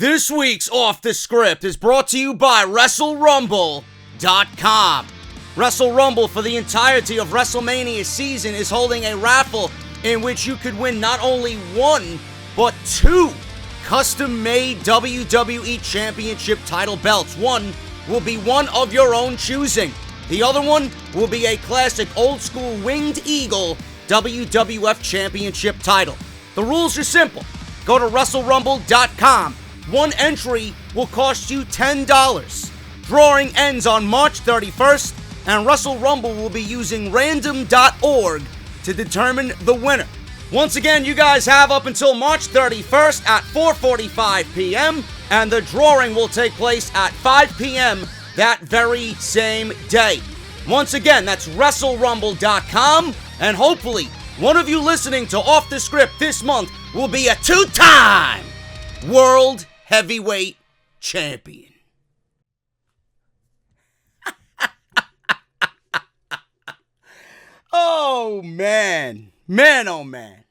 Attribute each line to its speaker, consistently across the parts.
Speaker 1: This week's Off the Script is brought to you by WrestleRumble.com. Wrestle Rumble for the entirety of WrestleMania season is holding a raffle in which you could win not only one, but two custom-made WWE Championship title belts. One will be one of your own choosing. The other one will be a classic old-school Winged Eagle WWF Championship title. The rules are simple. Go to WrestleRumble.com. One entry will cost you $10. Drawing ends on March 31st, and Wrestle Rumble will be using random.org to determine the winner. Once again, you guys have up until March 31st at 4:45 p.m., and the drawing will take place at 5 p.m. that very same day. Once again, that's WrestleRumble.com, and hopefully, one of you listening to Off the Script this month will be a two-time World Heavyweight Champion. Oh, man. Man, oh, man.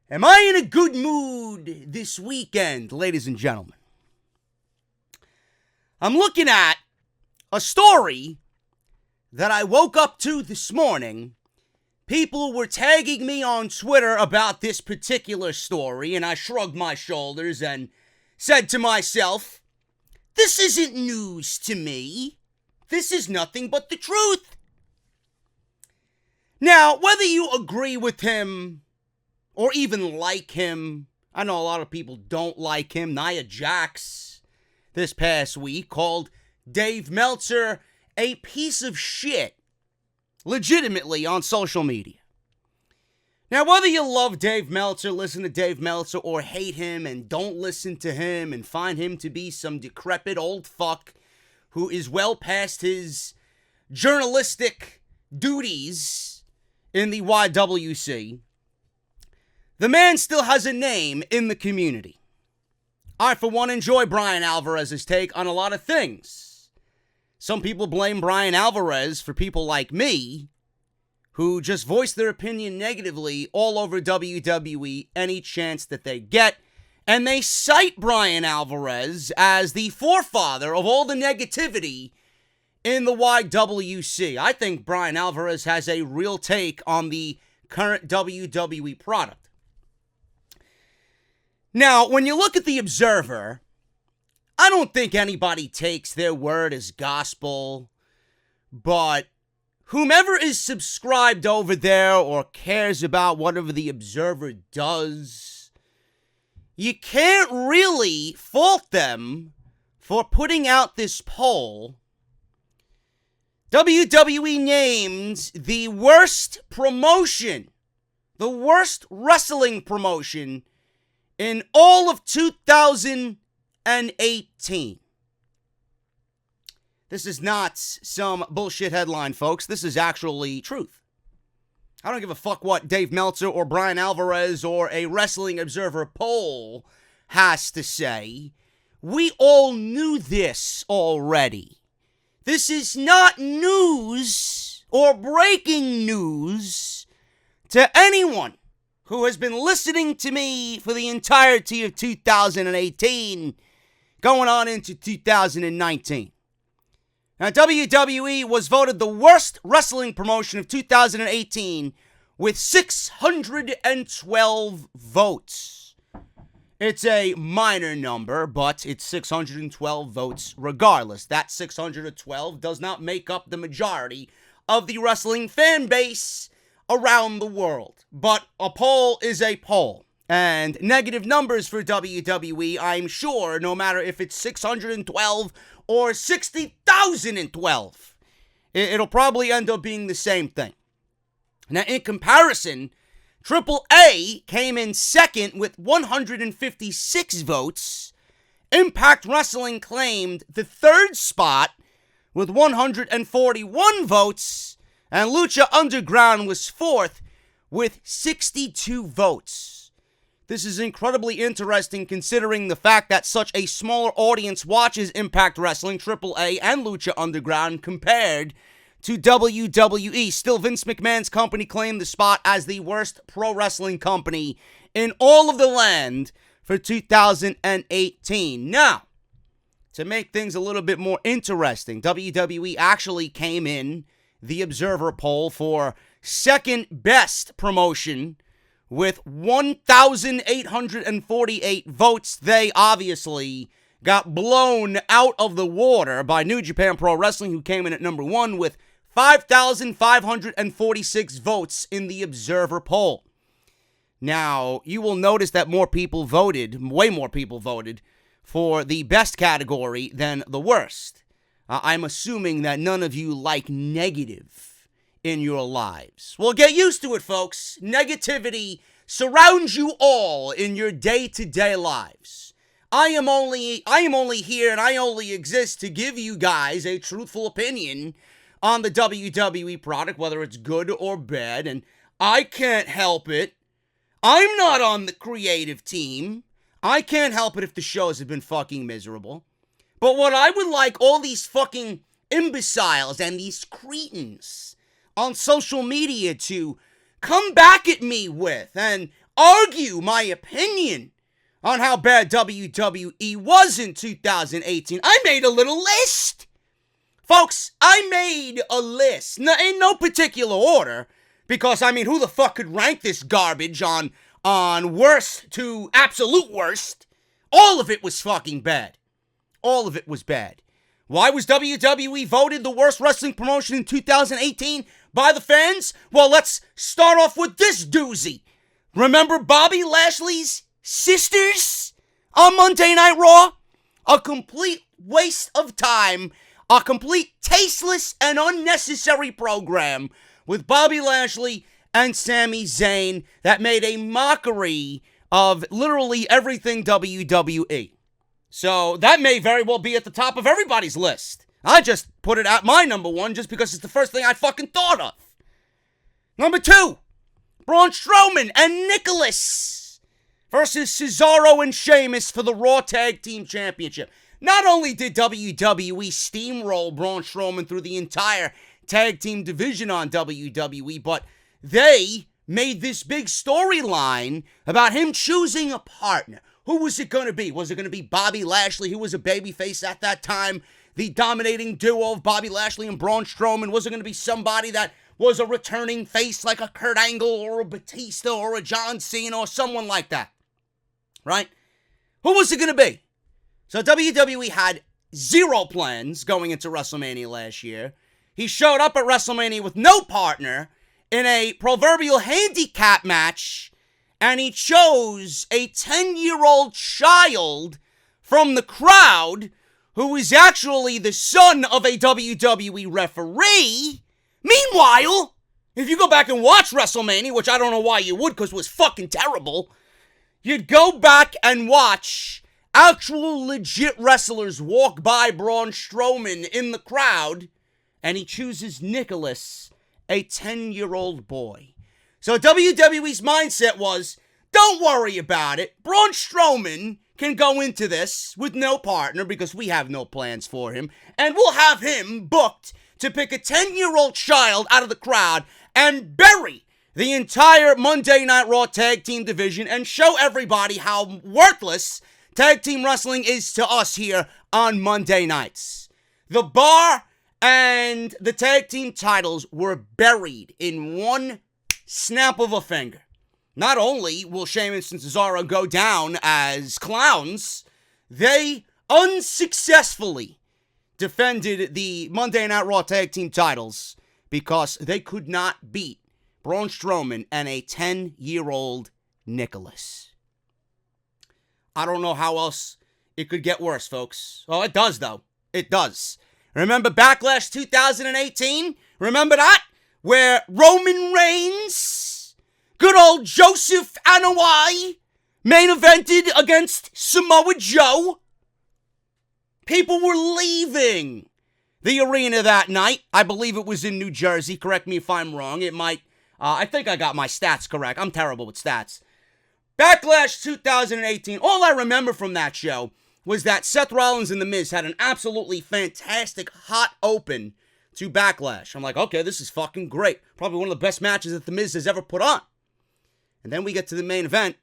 Speaker 1: Am I in a good mood this weekend, ladies and gentlemen? I'm looking at a story that I woke up to this morning. People were tagging me on Twitter about this particular story, and I shrugged my shoulders and said to myself, this isn't news to me. This is nothing but the truth. Now, whether you agree with him or even like him, I know a lot of people don't like him. Nia Jax this past week called Dave Meltzer a piece of shit, legitimately, on social media. Now, whether you love Dave Meltzer, listen to Dave Meltzer, or hate him and don't listen to him and find him to be some decrepit old fuck who is well past his journalistic duties in the YWC, the man still has a name in the community. I, for one, enjoy Brian Alvarez's take on a lot of things. Some people blame Brian Alvarez for people like me who just voice their opinion negatively all over WWE any chance that they get, and they cite Brian Alvarez as the forefather of all the negativity in the YWC. I think Brian Alvarez has a real take on the current WWE product. Now, when you look at The Observer, I don't think anybody takes their word as gospel, but whomever is subscribed over there or cares about whatever The Observer does, you can't really fault them for putting out this poll. WWE named the worst promotion, the worst wrestling promotion in all of 2018. This is not some bullshit headline, folks. This is actually truth. I don't give a fuck what Dave Meltzer or Brian Alvarez or a Wrestling Observer poll has to say. We all knew this already. This is not news or breaking news to anyone who has been listening to me for the entirety of 2018, going on into 2019. Now, WWE was voted the worst wrestling promotion of 2018 with 612 votes. It's a minor number, but it's 612 votes regardless. That 612 does not make up the majority of the wrestling fan base around the world. But a poll is a poll. And negative numbers for WWE, I'm sure, no matter if it's 612 or 60,012, it'll probably end up being the same thing. Now, in comparison, AAA came in second with 156 votes. Impact Wrestling claimed the third spot with 141 votes. And Lucha Underground was fourth with 62 votes. This is incredibly interesting considering the fact that such a smaller audience watches Impact Wrestling, AAA, and Lucha Underground compared to WWE. Still, Vince McMahon's company claimed the spot as the worst pro wrestling company in all of the land for 2018. Now, to make things a little bit more interesting, WWE actually came in the Observer poll for second best promotion with 1,848 votes. They obviously got blown out of the water by New Japan Pro Wrestling, who came in at number one with 5,546 votes in the Observer poll. Now, you will notice that more people voted, way more people voted, for the best category than the worst. I'm assuming that none of you like negative in your lives. Well, get used to it, folks. Negativity surrounds you all in your day-to-day lives. I am only here and I only exist to give you guys a truthful opinion on the WWE product, whether it's good or bad, and I can't help it. I'm not on the creative team. I can't help it if the shows have been fucking miserable. But what I would like all these fucking imbeciles and these cretins on social media to come back at me with and argue my opinion on how bad WWE was in 2018. I made a little list. Folks, I made a list. In no particular order. Because, I mean, who the fuck could rank this garbage on worst to absolute worst? All of it was fucking bad. All of it was bad. Why was WWE voted the worst wrestling promotion in 2018 by the fans? Well, let's start off with this doozy. Remember Bobby Lashley's sisters on Monday Night Raw? A complete waste of time. A complete tasteless and unnecessary program with Bobby Lashley and Sami Zayn that made a mockery of literally everything WWE. So that may very well be at the top of everybody's list. I just put it at my number one just because it's the first thing I fucking thought of. Number two, Braun Strowman and Nicholas versus Cesaro and Sheamus for the Raw Tag Team Championship. Not only did WWE steamroll Braun Strowman through the entire tag team division on WWE, but they made this big storyline about him choosing a partner. Who was it going to be? Was it going to be Bobby Lashley, who was a babyface at that time? The dominating duo of Bobby Lashley and Braun Strowman? Was it going to be somebody that was a returning face like a Kurt Angle or a Batista or a John Cena or someone like that? Right? Who was it going to be? So WWE had zero plans going into WrestleMania last year. He showed up at WrestleMania with no partner in a proverbial handicap match, and he chose a 10-year-old child from the crowd who is actually the son of a WWE referee. Meanwhile, if you go back and watch WrestleMania, which I don't know why you would because it was fucking terrible, you'd go back and watch actual legit wrestlers walk by Braun Strowman in the crowd, and he chooses Nicholas, a 10-year-old boy. So WWE's mindset was, don't worry about it. Braun Strowman can go into this with no partner because we have no plans for him, and we'll have him booked to pick a 10-year-old child out of the crowd and bury the entire Monday Night Raw tag team division and show everybody how worthless tag team wrestling is to us here on Monday nights. The bar and the tag team titles were buried in one snap of a finger. Not only will Sheamus and Cesaro go down as clowns, they unsuccessfully defended the Monday Night Raw tag team titles because they could not beat Braun Strowman and a 10-year-old Nicholas. I don't know how else it could get worse, folks. Oh, it does, though. It does. Remember Backlash 2018? Remember that? Where Roman Reigns, good old Joseph Anoa'i, main evented against Samoa Joe? People were leaving the arena that night. I believe it was in New Jersey. Correct me if I'm wrong. It might. I think I got my stats correct. I'm terrible with stats. Backlash 2018. All I remember from that show was that Seth Rollins and The Miz had an absolutely fantastic hot open to Backlash. I'm like, okay, this is fucking great. Probably one of the best matches that The Miz has ever put on. And then we get to the main event,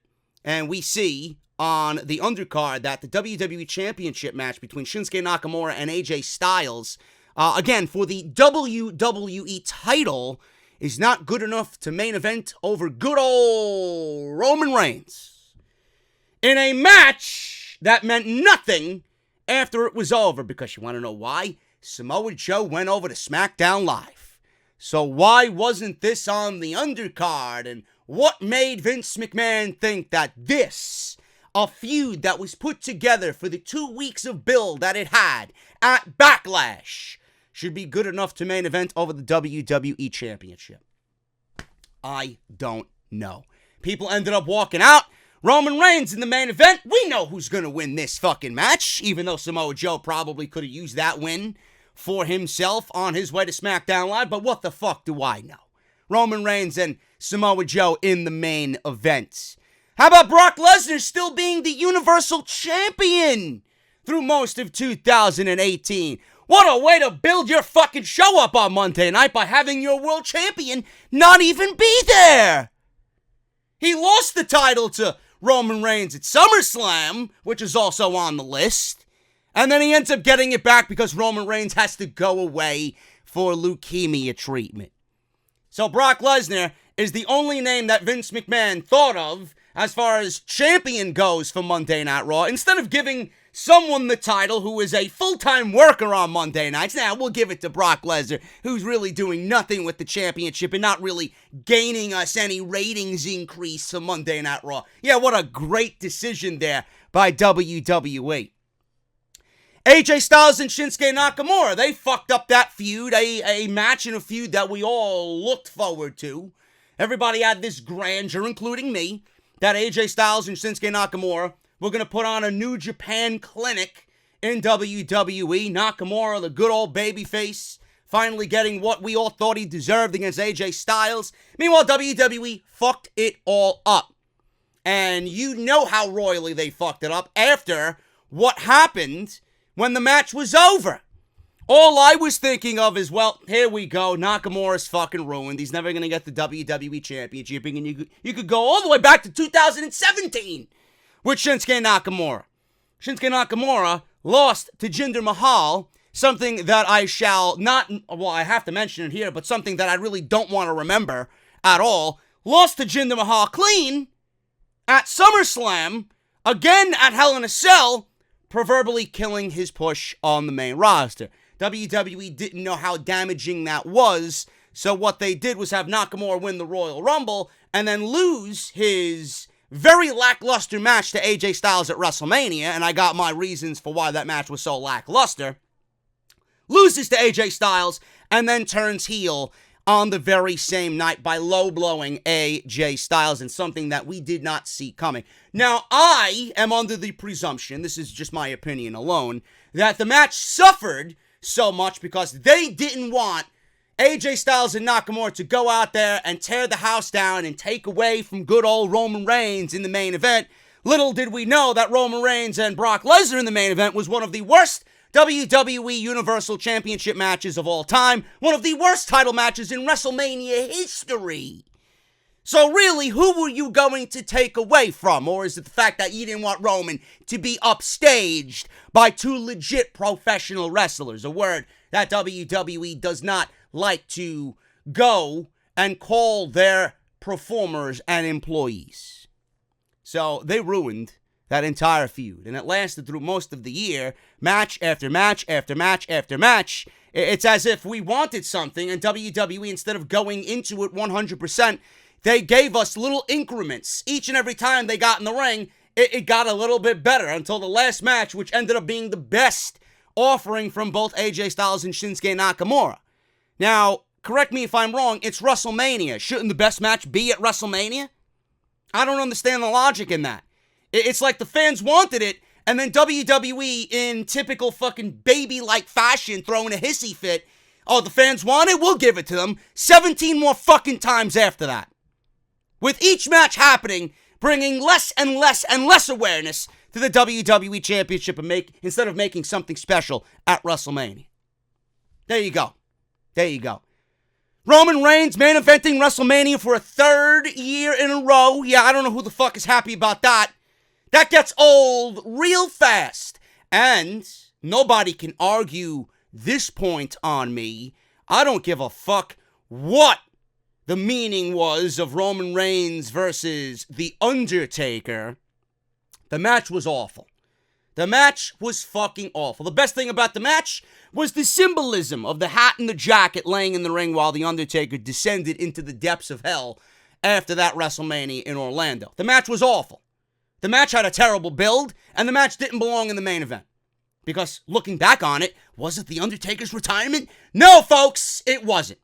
Speaker 1: and we see on the undercard that the WWE Championship match between Shinsuke Nakamura and AJ Styles, again, for the WWE title, is not good enough to main event over good old Roman Reigns. In a match that meant nothing after it was over, because you want to know why? Samoa Joe went over to SmackDown Live. So why wasn't this on the undercard? And what made Vince McMahon think that this, a feud that was put together for the 2 weeks of build that it had at Backlash, should be good enough to main event over the WWE Championship? I don't know. People ended up walking out. Roman Reigns in the main event. We know who's going to win this fucking match, even though Samoa Joe probably could have used that win for himself on his way to SmackDown Live, but what the fuck do I know? Roman Reigns and Samoa Joe in the main event. How about Brock Lesnar still being the Universal Champion through most of 2018? What a way to build your fucking show up on Monday night by having your world champion not even be there. He lost the title to Roman Reigns at SummerSlam, which is also on the list. And then he ends up getting it back because Roman Reigns has to go away for leukemia treatment. So Brock Lesnar is the only name that Vince McMahon thought of as far as champion goes for Monday Night Raw. Instead of giving someone the title who is a full-time worker on Monday nights, now we'll give it to Brock Lesnar, who's really doing nothing with the championship and not really gaining us any ratings increase for Monday Night Raw. Yeah, what a great decision there by WWE. AJ Styles and Shinsuke Nakamura, they fucked up that feud, a match and a feud that we all looked forward to. Everybody had this grandeur, including me, that AJ Styles and Shinsuke Nakamura were going to put on a New Japan clinic in WWE. Nakamura, the good old babyface, finally getting what we all thought he deserved against AJ Styles. Meanwhile, WWE fucked it all up. And you know how royally they fucked it up after what happened when the match was over. All I was thinking of is, well, here we go. Nakamura's fucking ruined. He's never going to get the WWE Championship. And you could go all the way back to 2017 with Shinsuke Nakamura. Shinsuke Nakamura lost to Jinder Mahal, something that I shall not, well, I have to mention it here, but something that I really don't want to remember at all. Lost to Jinder Mahal clean at SummerSlam, again at Hell in a Cell, proverbially killing his push on the main roster. WWE didn't know how damaging that was, so what they did was have Nakamura win the Royal Rumble and then lose his very lackluster match to AJ Styles at WrestleMania, and I got my reasons for why that match was so lackluster. Loses to AJ Styles and then turns heel on the very same night by low-blowing AJ Styles, and something that we did not see coming. Now, I am under the presumption, this is just my opinion alone, that the match suffered so much because they didn't want AJ Styles and Nakamura to go out there and tear the house down and take away from good old Roman Reigns in the main event. Little did we know that Roman Reigns and Brock Lesnar in the main event was one of the worst WWE Universal Championship matches of all time, one of the worst title matches in WrestleMania history. So really, who were you going to take away from? Or is it the fact that you didn't want Roman to be upstaged by two legit professional wrestlers? A word that WWE does not like to go and call their performers and employees. So they ruined that entire feud, and it lasted through most of the year, match after match after match after match. It's as if we wanted something, and WWE, instead of going into it 100%, they gave us little increments. Each and every time they got in the ring, it got a little bit better until the last match, which ended up being the best offering from both AJ Styles and Shinsuke Nakamura. Now, correct me if I'm wrong, it's WrestleMania. Shouldn't the best match be at WrestleMania? I don't understand the logic in that. It's like the fans wanted it, and then WWE, in typical fucking baby-like fashion, throwing a hissy fit. Oh, the fans want it? We'll give it to them. 17 more fucking times after that. With each match happening, bringing less and less and less awareness to the WWE Championship instead of making something special at WrestleMania. There you go. There you go. Roman Reigns main eventing WrestleMania for a third year in a row. Yeah, I don't know who the fuck is happy about that. That gets old real fast. And nobody can argue this point on me. I don't give a fuck what the meaning was of Roman Reigns versus The Undertaker. The match was awful. The match was fucking awful. The best thing about the match was the symbolism of the hat and the jacket laying in the ring while The Undertaker descended into the depths of hell after that WrestleMania in Orlando. The match was awful. The match had a terrible build, and the match didn't belong in the main event. Because looking back on it, was it The Undertaker's retirement? No, folks, it wasn't.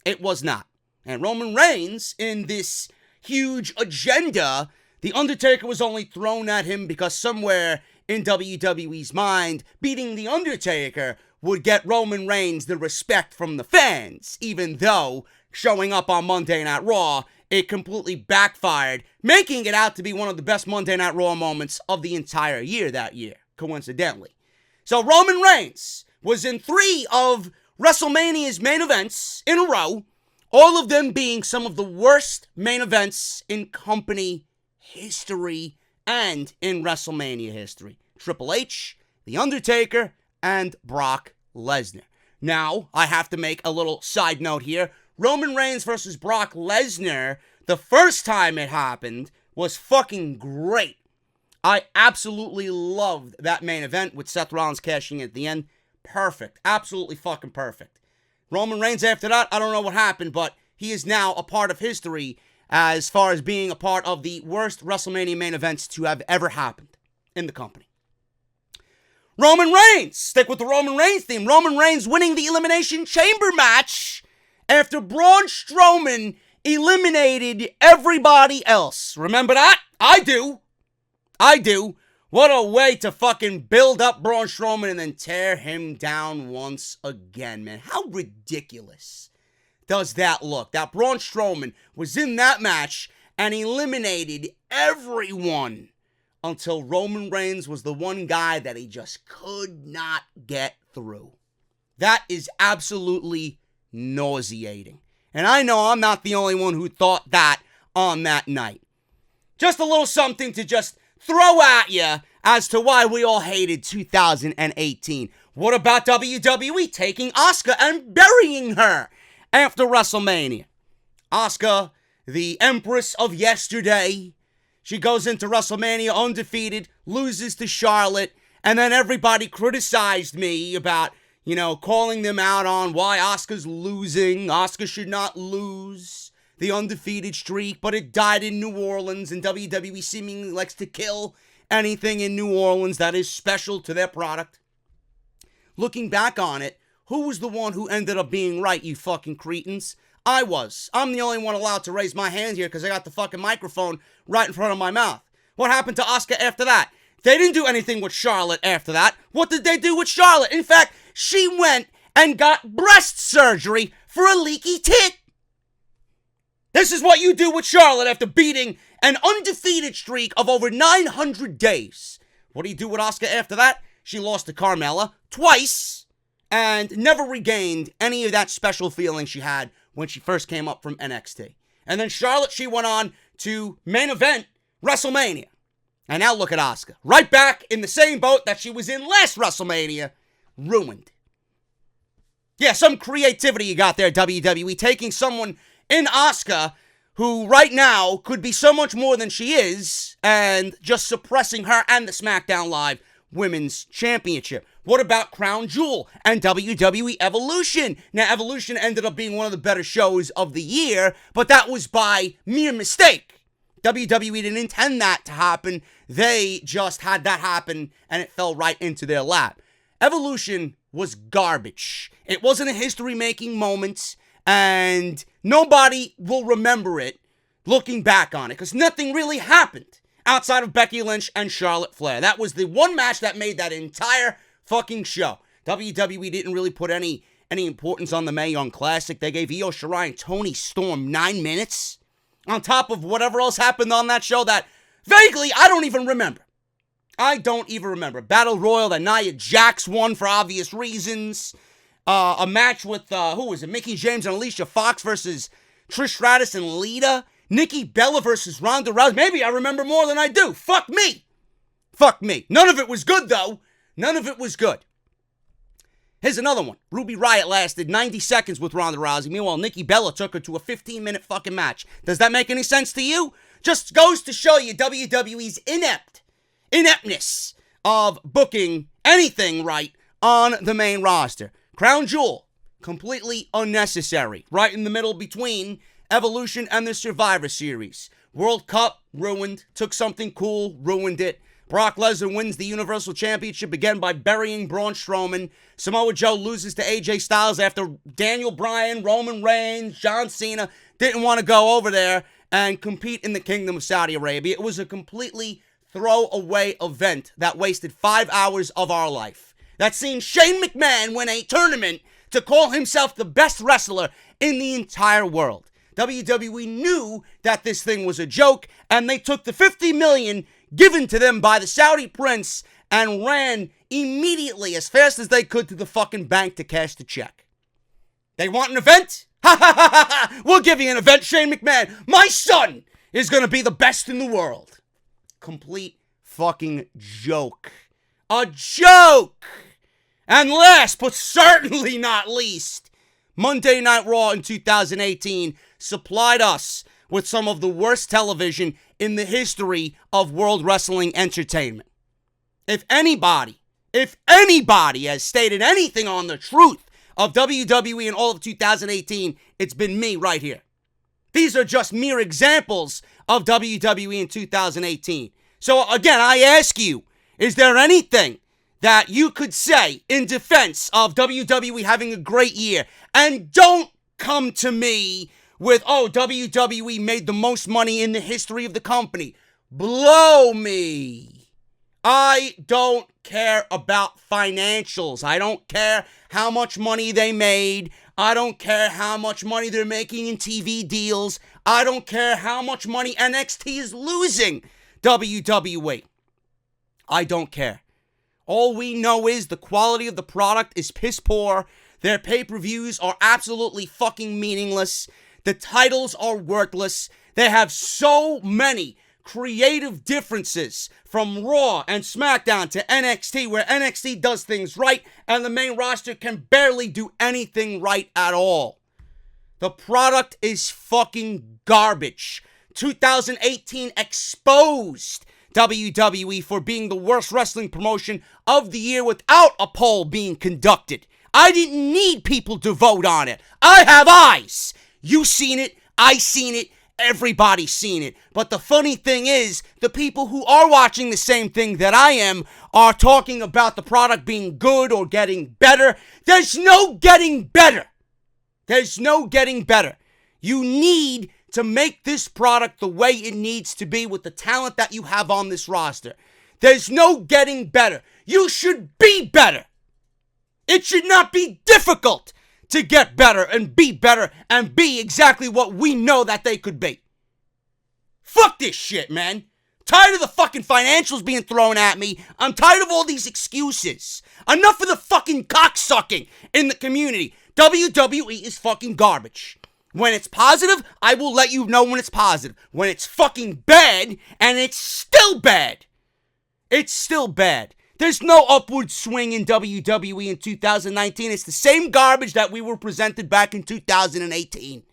Speaker 1: It was not. And Roman Reigns, in this huge agenda, The Undertaker was only thrown at him because somewhere in WWE's mind, beating The Undertaker would get Roman Reigns the respect from the fans, even though showing up on Monday Night Raw, it completely backfired, making it out to be one of the best Monday Night Raw moments of the entire year that year, coincidentally. So Roman Reigns was in 3 of WrestleMania's main events in a row, all of them being some of the worst main events in company history and in WrestleMania history. Triple H, The Undertaker, and Brock Lesnar. Now, I have to make a little side note here. Roman Reigns versus Brock Lesnar, the first time it happened, was fucking great. I absolutely loved that main event with Seth Rollins cashing in at the end. Perfect. Absolutely fucking perfect. Roman Reigns after that, I don't know what happened, but he is now a part of history as far as being a part of the worst WrestleMania main events to have ever happened in the company. Roman Reigns. Stick with the Roman Reigns theme. Roman Reigns winning the Elimination Chamber match after Braun Strowman eliminated everybody else. Remember that? I do. What a way to fucking build up Braun Strowman and then tear him down once again, man. How ridiculous does that look? That Braun Strowman was in that match and eliminated everyone until Roman Reigns was the one guy that he just could not get through. That is absolutely nauseating. And I know I'm not the only one who thought that on that night. Just a little something to just throw at you as to why we all hated 2018. What about WWE taking Asuka and burying her after WrestleMania? Asuka, the Empress of yesterday, she goes into WrestleMania undefeated, loses to Charlotte, and then everybody criticized me about, calling them out on why Asuka's losing. Asuka should not lose the undefeated streak, but it died in New Orleans, and WWE seemingly likes to kill anything in New Orleans that is special to their product. Looking back on it, who was the one who ended up being right, you fucking cretins? I was. I'm the only one allowed to raise my hand here because I got the fucking microphone right in front of my mouth. What happened to Asuka after that? They didn't do anything with Charlotte after that. What did they do with Charlotte? In fact, she went and got breast surgery for a leaky tit. This is what you do with Charlotte after beating an undefeated streak of over 900 days. What do you do with Asuka after that? She lost to Carmella twice and never regained any of that special feeling she had when she first came up from NXT. And then Charlotte, she went on to main event WrestleMania. And now look at Asuka. Right back in the same boat that she was in last WrestleMania. Ruined. Yeah, some creativity you got there, WWE. Taking someone in Asuka who right now could be so much more than she is and just suppressing her and the SmackDown Live Women's Championship. What about Crown Jewel and WWE Evolution? Now, Evolution ended up being one of the better shows of the year, but that was by mere mistake. WWE didn't intend that to happen. They just had that happen, and it fell right into their lap. Evolution was garbage. It wasn't a history-making moment, and nobody will remember it looking back on it, because nothing really happened outside of Becky Lynch and Charlotte Flair. That was the one match that made that entire fucking show. WWE didn't really put any importance on the Mae Young Classic. They gave Io Shirai and Toni Storm 9 minutes on top of whatever else happened on that show that vaguely I don't even remember. Battle Royal that Nia Jax won for obvious reasons. a match with, who was it? Mickie James and Alicia Fox versus Trish Stratus and Lita. Nikki Bella versus Ronda Rousey. Maybe I remember more than I do. Fuck me. Fuck me. None of it was good, though. None of it was good. Here's another one. Ruby Riott lasted 90 seconds with Ronda Rousey. Meanwhile, Nikki Bella took her to a 15-minute fucking match. Does that make any sense to you? Just goes to show you WWE's ineptness of booking anything right on the main roster. Crown Jewel, completely unnecessary. Right in the middle between Evolution and the Survivor Series. World Cup, ruined. Took something cool, ruined it. Brock Lesnar wins the Universal Championship again by burying Braun Strowman. Samoa Joe loses to AJ Styles after Daniel Bryan, Roman Reigns, John Cena didn't want to go over there and compete in the Kingdom of Saudi Arabia. It was a completely throwaway event that wasted 5 hours of our life. That seen Shane McMahon win a tournament to call himself the best wrestler in the entire world. WWE knew that this thing was a joke, and they took the $50 million given to them by the Saudi prince and ran immediately as fast as they could to the fucking bank to cash the check. They want an event? Ha ha ha ha ha! We'll give you an event, Shane McMahon. My son is going to be the best in the world. Complete fucking joke. A joke! And last but certainly not least, Monday Night Raw in 2018 supplied us with some of the worst television in the history of World Wrestling Entertainment. If anybody has stated anything on the truth of WWE in all of 2018, it's been me right here. These are just mere examples of WWE in 2018. So again, I ask you, is there anything that you could say in defense of WWE having a great year? And don't come to me with, oh, WWE made the most money in the history of the company. Blow me. I don't care about financials. I don't care how much money they made. I don't care how much money they're making in TV deals. I don't care how much money NXT is losing WWE. I don't care. All we know is the quality of the product is piss poor. Their pay-per-views are absolutely fucking meaningless. The titles are worthless. They have so many creative differences from Raw and SmackDown to NXT, where NXT does things right and the main roster can barely do anything right at all. The product is fucking garbage. 2018 exposed WWE for being the worst wrestling promotion of the year without a poll being conducted. I didn't need people to vote on it. I have eyes. You seen it, I seen it, everybody's seen it. But the funny thing is, the people who are watching the same thing that I am are talking about the product being good or getting better. There's no getting better. There's no getting better. You need to make this product the way it needs to be with the talent that you have on this roster. There's no getting better. You should be better. It should not be difficult to get better and be exactly what we know that they could be. Fuck this shit, man. Tired of the fucking financials being thrown at me. I'm tired of all these excuses. Enough of the fucking cocksucking in the community. WWE is fucking garbage. When it's positive, I will let you know when it's positive. When it's fucking bad, and it's still bad. It's still bad. There's no upward swing in WWE in 2019. It's the same garbage that we were presented back in 2018.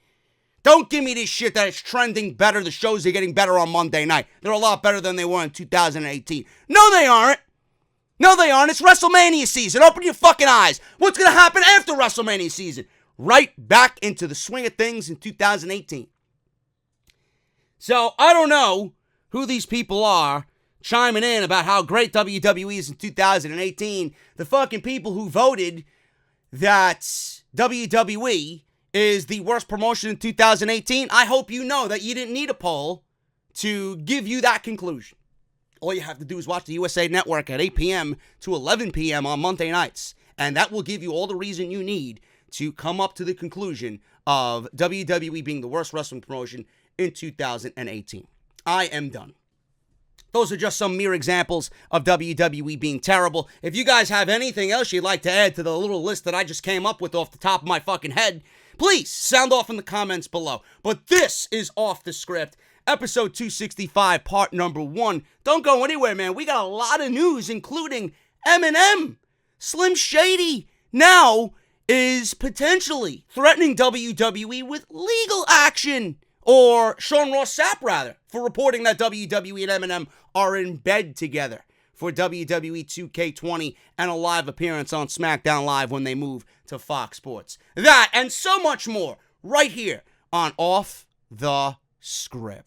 Speaker 1: Don't give me this shit that it's trending better. The shows are getting better on Monday night. They're a lot better than they were in 2018. No, they aren't. No, they aren't. It's WrestleMania season. Open your fucking eyes. What's going to happen after WrestleMania season? Right back into the swing of things in 2018. So, I don't know who these people are chiming in about how great WWE is in 2018. The fucking people who voted that WWE is the worst promotion in 2018. I hope you know that you didn't need a poll to give you that conclusion. All you have to do is watch the USA Network at 8 p.m. to 11 p.m. on Monday nights, and that will give you all the reason you need to come up to the conclusion of WWE being the worst wrestling promotion in 2018. I am done. Those are just some mere examples of WWE being terrible. If you guys have anything else you'd like to add to the little list that I just came up with off the top of my fucking head, please sound off in the comments below. But this is Off the Script, episode 265, part number 1. Don't go anywhere, man. We got a lot of news, including Eminem. Slim Shady now is potentially threatening WWE with legal action. Or Sean Ross Sapp, rather, for reporting that WWE and Eminem are in bed together for WWE 2K20 and a live appearance on SmackDown Live when they move to Fox Sports. That and so much more right here on Off the Script.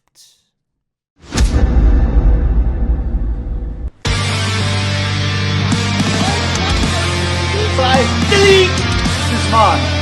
Speaker 2: Delete! This is mine.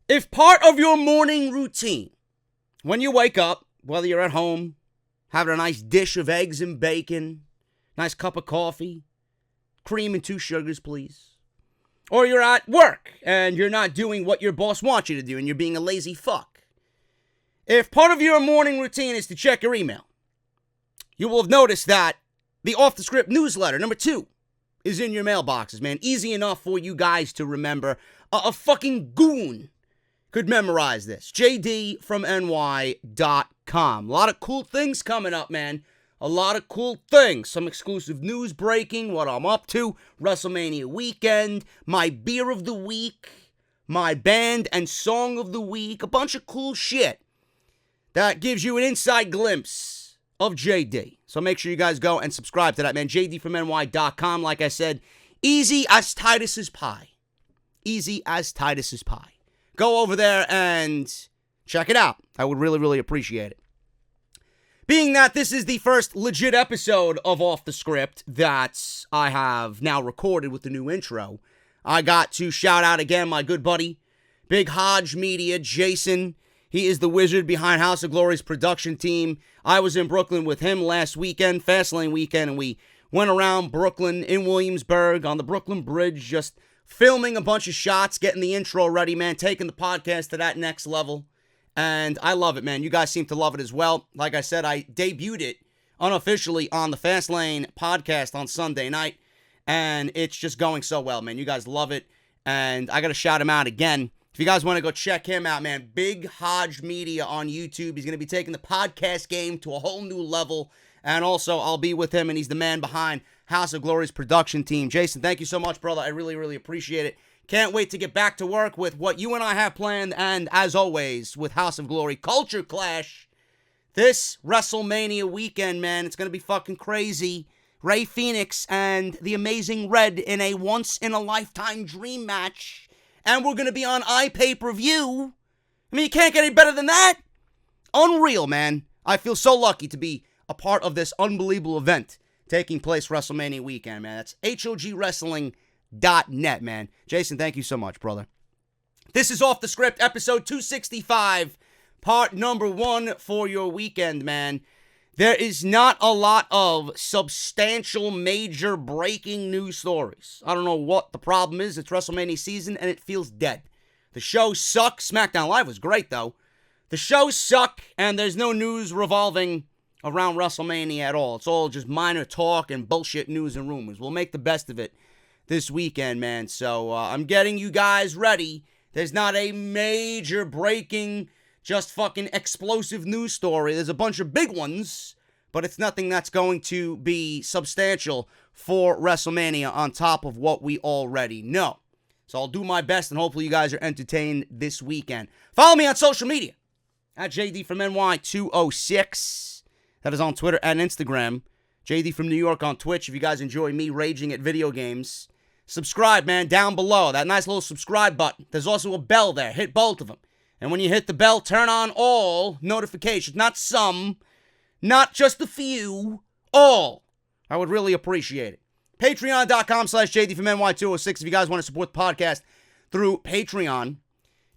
Speaker 1: If part of your morning routine, when you wake up, whether you're at home, having a nice dish of eggs and bacon, nice cup of coffee, cream and 2 sugars, please, or you're at work and you're not doing what your boss wants you to do and you're being a lazy fuck. If part of your morning routine is to check your email, you will have noticed that the Off the Script newsletter, number 2, is in your mailboxes, man. Easy enough for you guys to remember. A fucking goon could memorize this. JD from NY.com. A lot of cool things coming up, man. A lot of cool things. Some exclusive news breaking, what I'm up to, WrestleMania weekend, my beer of the week, my band and song of the week, a bunch of cool shit that gives you an inside glimpse of JD. So make sure you guys go and subscribe to that, man. JD from NY.com, like I said, easy as Titus's pie. Easy as Titus's pie. Go over there and check it out. I would really, really appreciate it. Being that this is the first legit episode of Off the Script that I have now recorded with the new intro, I got to shout out again my good buddy, Big Hodge Media, Jason. He is the wizard behind House of Glory's production team. I was in Brooklyn with him last weekend, Fastlane weekend, and we went around Brooklyn in Williamsburg on the Brooklyn Bridge, just filming a bunch of shots, getting the intro ready, man, taking the podcast to that next level. And I love it, man. You guys seem to love it as well. Like I said, I debuted it unofficially on the Fastlane podcast on Sunday night. And it's just going so well, man. You guys love it. And I got to shout him out again. If you guys want to go check him out, man, Big Hodge Media on YouTube. He's going to be taking the podcast game to a whole new level. And also, I'll be with him, and he's the man behind House of Glory's production team. Jason, thank you so much, brother. I really, really appreciate it. Can't wait to get back to work with what you and I have planned, and as always, with House of Glory Culture Clash. This WrestleMania weekend, man, it's going to be fucking crazy. Ray Phoenix and the Amazing Red in a once-in-a-lifetime dream match. And we're going to be on iPay-per-view. I mean, you can't get any better than that. Unreal, man. I feel so lucky to be a part of this unbelievable event taking place WrestleMania weekend, man. That's HOGWrestling.net, man. Jason, thank you so much, brother. This is Off the Script, episode 265, part number 1 for your weekend, man. There is not a lot of substantial, major breaking news stories. I don't know what the problem is. It's WrestleMania season, and it feels dead. The show sucks. SmackDown Live was great, though. The shows suck, and there's no news revolving around WrestleMania at all. It's all just minor talk and bullshit news and rumors. We'll make the best of it this weekend, man. So I'm getting you guys ready. There's not a major breaking, just fucking explosive news story. There's a bunch of big ones, but it's nothing that's going to be substantial for WrestleMania on top of what we already know. So I'll do my best, and hopefully you guys are entertained this weekend. Follow me on social media at JD from NY206. That is on Twitter and Instagram. JD from New York on Twitch if you guys enjoy me raging at video games. Subscribe, man, down below. That nice little subscribe button. There's also a bell there. Hit both of them. And when you hit the bell, turn on all notifications. Not some, Not just a few, all. I would really appreciate it. Patreon.com/JD from NY206 if you guys want to support the podcast through Patreon.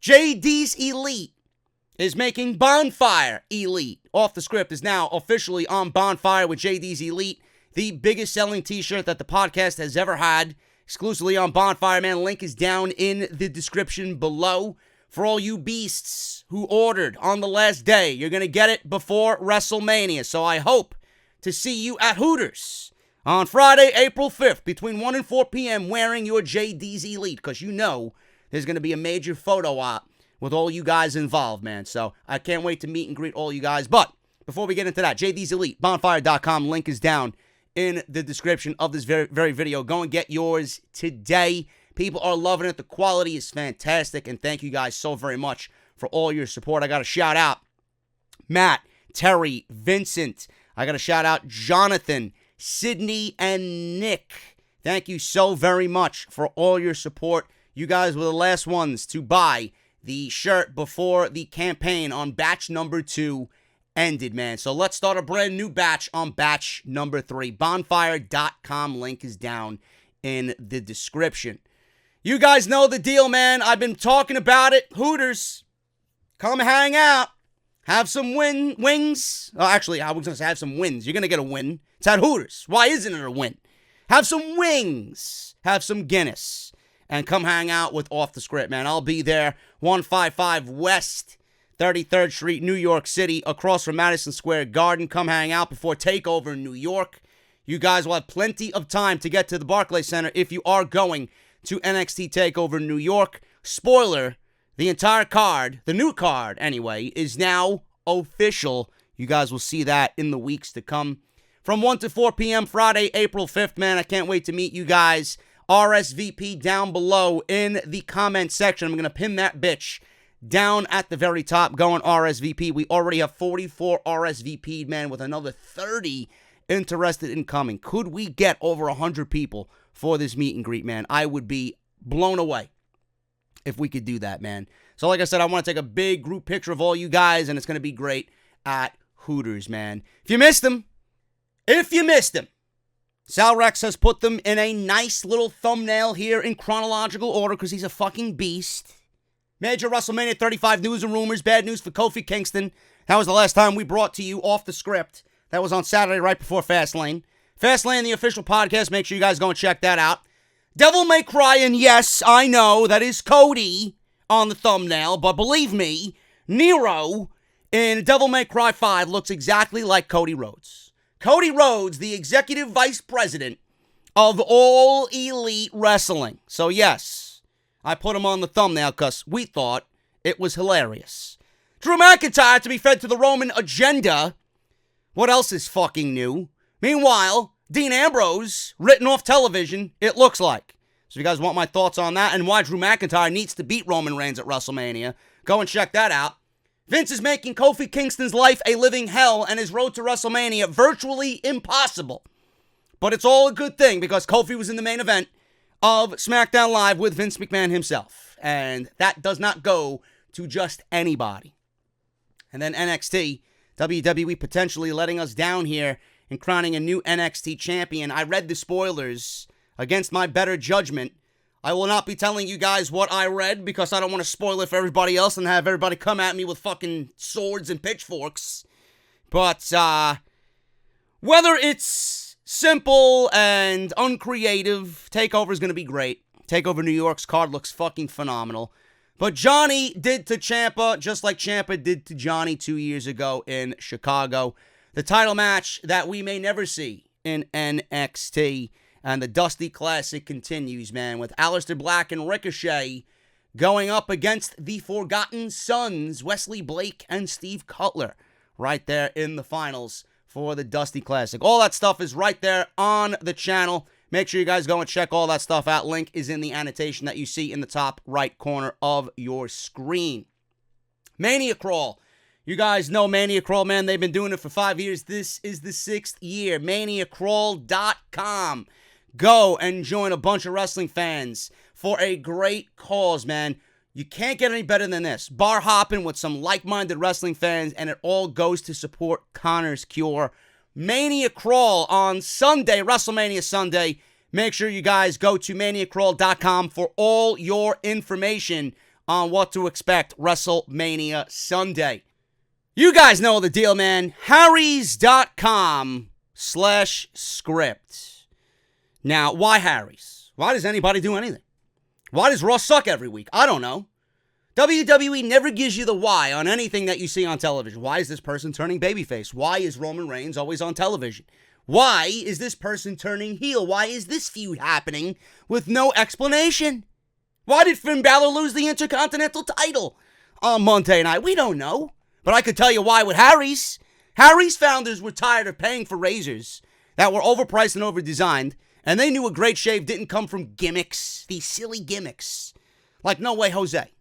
Speaker 1: JDs Elite is making Bonfire Elite. Off the Script is now officially on Bonfire with JDs Elite, the biggest selling t-shirt that the podcast has ever had, exclusively on Bonfire, man. Link is down in the description below. For all you beasts who ordered on the last day, you're going to get it before WrestleMania. So I hope to see you at Hooters on Friday, April 5th, between 1 and 4 p.m. wearing your JDs Elite, because you know there's going to be a major photo op with all you guys involved, man. So I can't wait to meet and greet all you guys. But before we get into that, JDs Elite, bonfire.com, link is down in the description of this very video. Go and get yours today. People are loving it. The quality is fantastic, and thank you guys so very much for all your support. I got to shout out Matt, Terry, Vincent. I got to shout out Jonathan, Sydney, and Nick. Thank you so very much for all your support. You guys were the last ones to buy the shirt before the campaign on batch number 2 ended, man. So let's start a brand new batch on batch number 3. Bonfire.com, link is down in the description. You guys know the deal, man. I've been talking about it. Hooters, come hang out. Have some wings. Oh, actually, I was going to say have some wins. You're going to get a win. It's at Hooters. Why isn't it a win? Have some wings. Have some Guinness. And come hang out with Off the Script, man. I'll be there, 155 West 33rd Street, New York City, across from Madison Square Garden. Come hang out before Takeover New York. You guys will have plenty of time to get to the Barclays Center if you are going to NXT Takeover New York. Spoiler, the entire card, the new card anyway, is now official. You guys will see that in the weeks to come. From 1 to 4 p.m. Friday, April 5th, man. I can't wait to meet you guys. RSVP down below in the comment section. I'm going to pin that bitch down at the very top. Going RSVP. We already have 44 RSVP'd, man, with another 30 interested in coming. Could we get over 100 people for this meet and greet, man? I would be blown away if we could do that, man. So like I said, I want to take a big group picture of all you guys, and it's going to be great at Hooters, man. If you missed them, Sal Rex has put them in a nice little thumbnail here in chronological order because he's a fucking beast. Major WrestleMania 35 news and rumors. Bad news for Kofi Kingston. That was the last time we brought to you Off the Script. That was on Saturday right before Fastlane. Fastlane, the official podcast. Make sure you guys go and check that out. Devil May Cry, and yes, I know, that is Cody on the thumbnail, but believe me, Nero in Devil May Cry 5 looks exactly like Cody Rhodes. Cody Rhodes, the executive vice president of All Elite Wrestling. So yes, I put him on the thumbnail because we thought it was hilarious. Drew McIntyre to be fed to the Roman agenda. What else is fucking new? Meanwhile, Dean Ambrose, written off television, it looks like. So if you guys want my thoughts on that and why Drew McIntyre needs to beat Roman Reigns at WrestleMania, go and check that out. Vince is making Kofi Kingston's life a living hell and his road to WrestleMania virtually impossible. But it's all a good thing because Kofi was in the main event of SmackDown Live with Vince McMahon himself. And that does not go to just anybody. And then NXT, WWE potentially letting us down here and crowning a new NXT champion. I read the spoilers against my better judgment. I will not be telling you guys what I read because I don't want to spoil it for everybody else and have everybody come at me with fucking swords and pitchforks. But whether it's simple and uncreative, TakeOver is going to be great. TakeOver New York's card looks fucking phenomenal. But Johnny did to Ciampa just like Ciampa did to Johnny 2 years ago in Chicago. The title match that we may never see in NXT. And the Dusty Classic continues, man, with Aleister Black and Ricochet going up against the Forgotten Sons, Wesley Blake and Steve Cutler, right there in the finals for the Dusty Classic. All that stuff is right there on the channel. Make sure you guys go and check all that stuff out. Link is in the annotation that you see in the top right corner of your screen. Mania Crawl. You guys know Mania Crawl, man. They've been doing it for 5 years. This is the 6th year. ManiaCrawl.com. Go and join a bunch of wrestling fans for a great cause, man. You can't get any better than this. Bar hopping with some like-minded wrestling fans, and it all goes to support Connor's cure. Mania Crawl on Sunday, WrestleMania Sunday. Make sure you guys go to maniacrawl.com for all your information on what to expect WrestleMania Sunday. You guys know the deal, man. Harrys.com/script. Now, why Harry's? Why does anybody do anything? Why does Raw suck every week? I don't know. WWE never gives you the why on anything that you see on television. Why is this person turning babyface? Why is Roman Reigns always on television? Why is this person turning heel? Why is this feud happening with no explanation? Why did Finn Balor lose the Intercontinental title on Monday night? We don't know. But I could tell you why with Harry's. Harry's founders were tired of paying for razors that were overpriced and overdesigned, and they knew a great shave didn't come from gimmicks, these silly gimmicks. Like No Way Jose.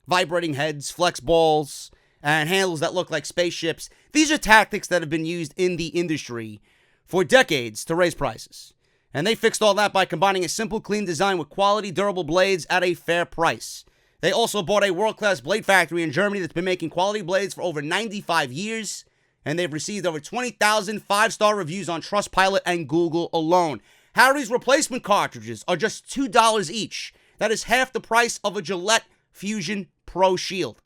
Speaker 1: Vibrating heads, flex balls, and handles that look like spaceships. These are tactics that have been used in the industry for decades to raise prices. And they fixed all that by combining a simple, clean design with quality, durable blades at a fair price. They also bought a world-class blade factory in Germany that's been making quality blades for over 95 years. And they've received over 20,000 five-star reviews on Trustpilot and Google alone. Harry's replacement cartridges are just $2 each. That is half the price of a Gillette Fusion Pro Shield.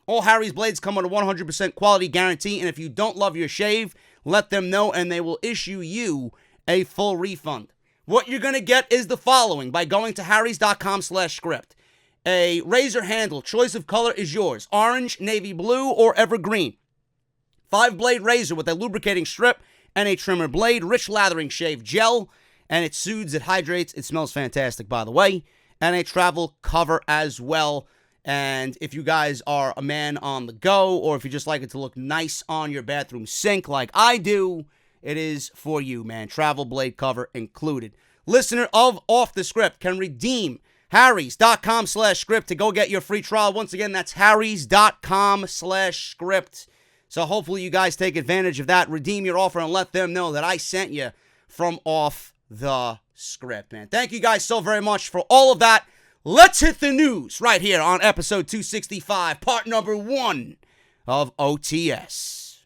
Speaker 1: All Harry's blades come with a 100% quality guarantee, and if you don't love your shave, let them know and they will issue you a full refund. What you're going to get is the following by going to harrys.com/script. A razor handle, choice of color is yours. Orange, navy blue, or evergreen. 5-blade razor with a lubricating strip and a trimmer blade. Rich lathering shave gel. And it soothes, it hydrates. It smells fantastic, by the way. And a travel cover as well. And if you guys are a man on the go, or if you just like it to look nice on your bathroom sink like I do, it is for you, man. Travel blade cover included. Listener of Off the Script can redeem harrys.com/script to go get your free trial. Once again, that's harrys.com/script. So hopefully you guys take advantage of that. Redeem your offer and let them know that I sent you from Off the Script, man. Thank you guys so very much for all of that. Let's hit the news right here on episode 265, part number 1 of OTS.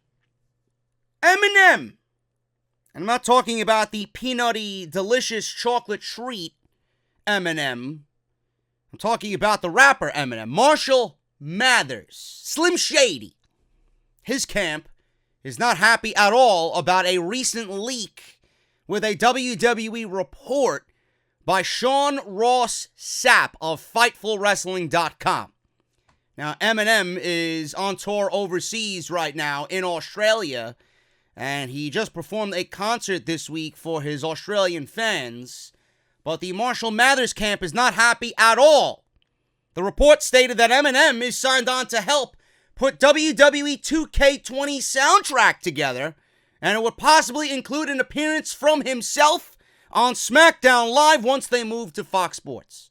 Speaker 1: Eminem. And I'm not talking about the peanutty, delicious chocolate treat Eminem. I'm talking about the rapper Eminem. Marshall Mathers. Slim Shady. His camp is not happy at all about a recent leak with a WWE report by Sean Ross Sapp of FightfulWrestling.com. Now, Eminem is on tour overseas right now in Australia, and he just performed a concert this week for his Australian fans, but the Marshall Mathers camp is not happy at all. The report stated that Eminem is signed on to help put WWE 2K20 soundtrack together, and it would possibly include an appearance from himself on SmackDown Live once they move to Fox Sports.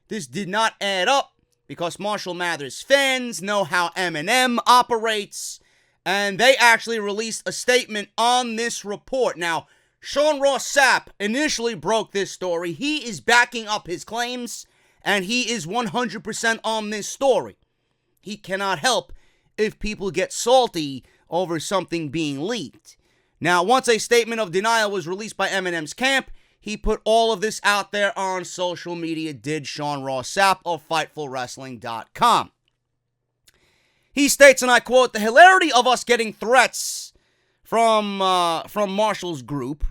Speaker 1: This did not add up because Marshall Mathers fans know how Eminem operates, and they actually released a statement on this report. Now, Sean Ross Sapp initially broke this story. He is backing up his claims, and he is 100% on this story. He cannot help if people get salty over something being leaked. Now, once a statement of denial was released by Eminem's camp, he put all of this out there on social media, did Sean Ross Sapp of FightfulWrestling.com. He states, and I quote, "The hilarity of us getting threats from Marshall's group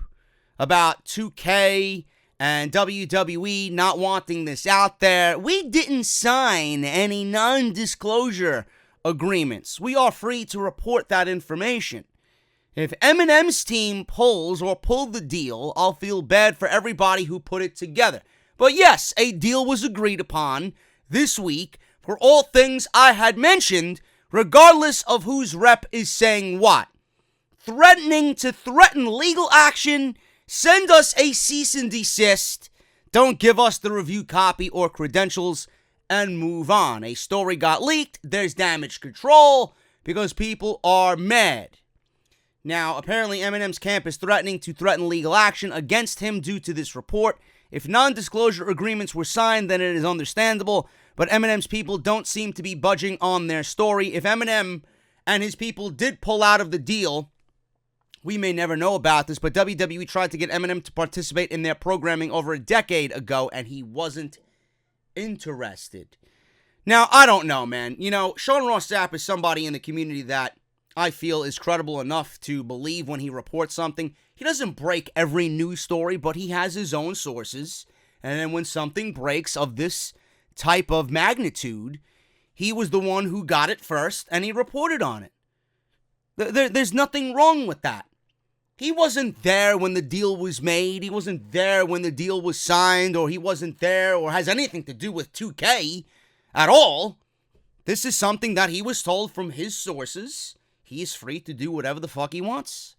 Speaker 1: about 2K and WWE not wanting this out there. We didn't sign any non-disclosure agreements. We are free to report that information. If Eminem's team pulls or pulled the deal, I'll feel bad for everybody who put it together. But yes, a deal was agreed upon this week for all things I had mentioned, regardless of whose rep is saying what. Threatening to threaten legal action, send us a cease and desist, don't give us the review copy or credentials, and move on. A story got leaked, there's damage control, because people are mad." Now, apparently Eminem's camp is threatening to threaten legal action against him due to this report. If non-disclosure agreements were signed, then it is understandable. but Eminem's people don't seem to be budging on their story. If Eminem and his people did pull out of the deal, we may never know about this, but WWE tried to get Eminem to participate in their programming over a decade ago, and he wasn't interested. Now, I don't know, man. You know, Sean Ross Sapp is somebody in the community that I feel is credible enough to believe when he reports something. He doesn't break every news story, but he has his own sources. And then when something breaks of this type of magnitude, he was the one who got it first, and he reported on it. There's nothing wrong with that. He wasn't there when the deal was made. He wasn't there when the deal was signed, or he wasn't there or has anything to do with 2K at all. This is something that he was told from his sources. He is free to do whatever the fuck he wants.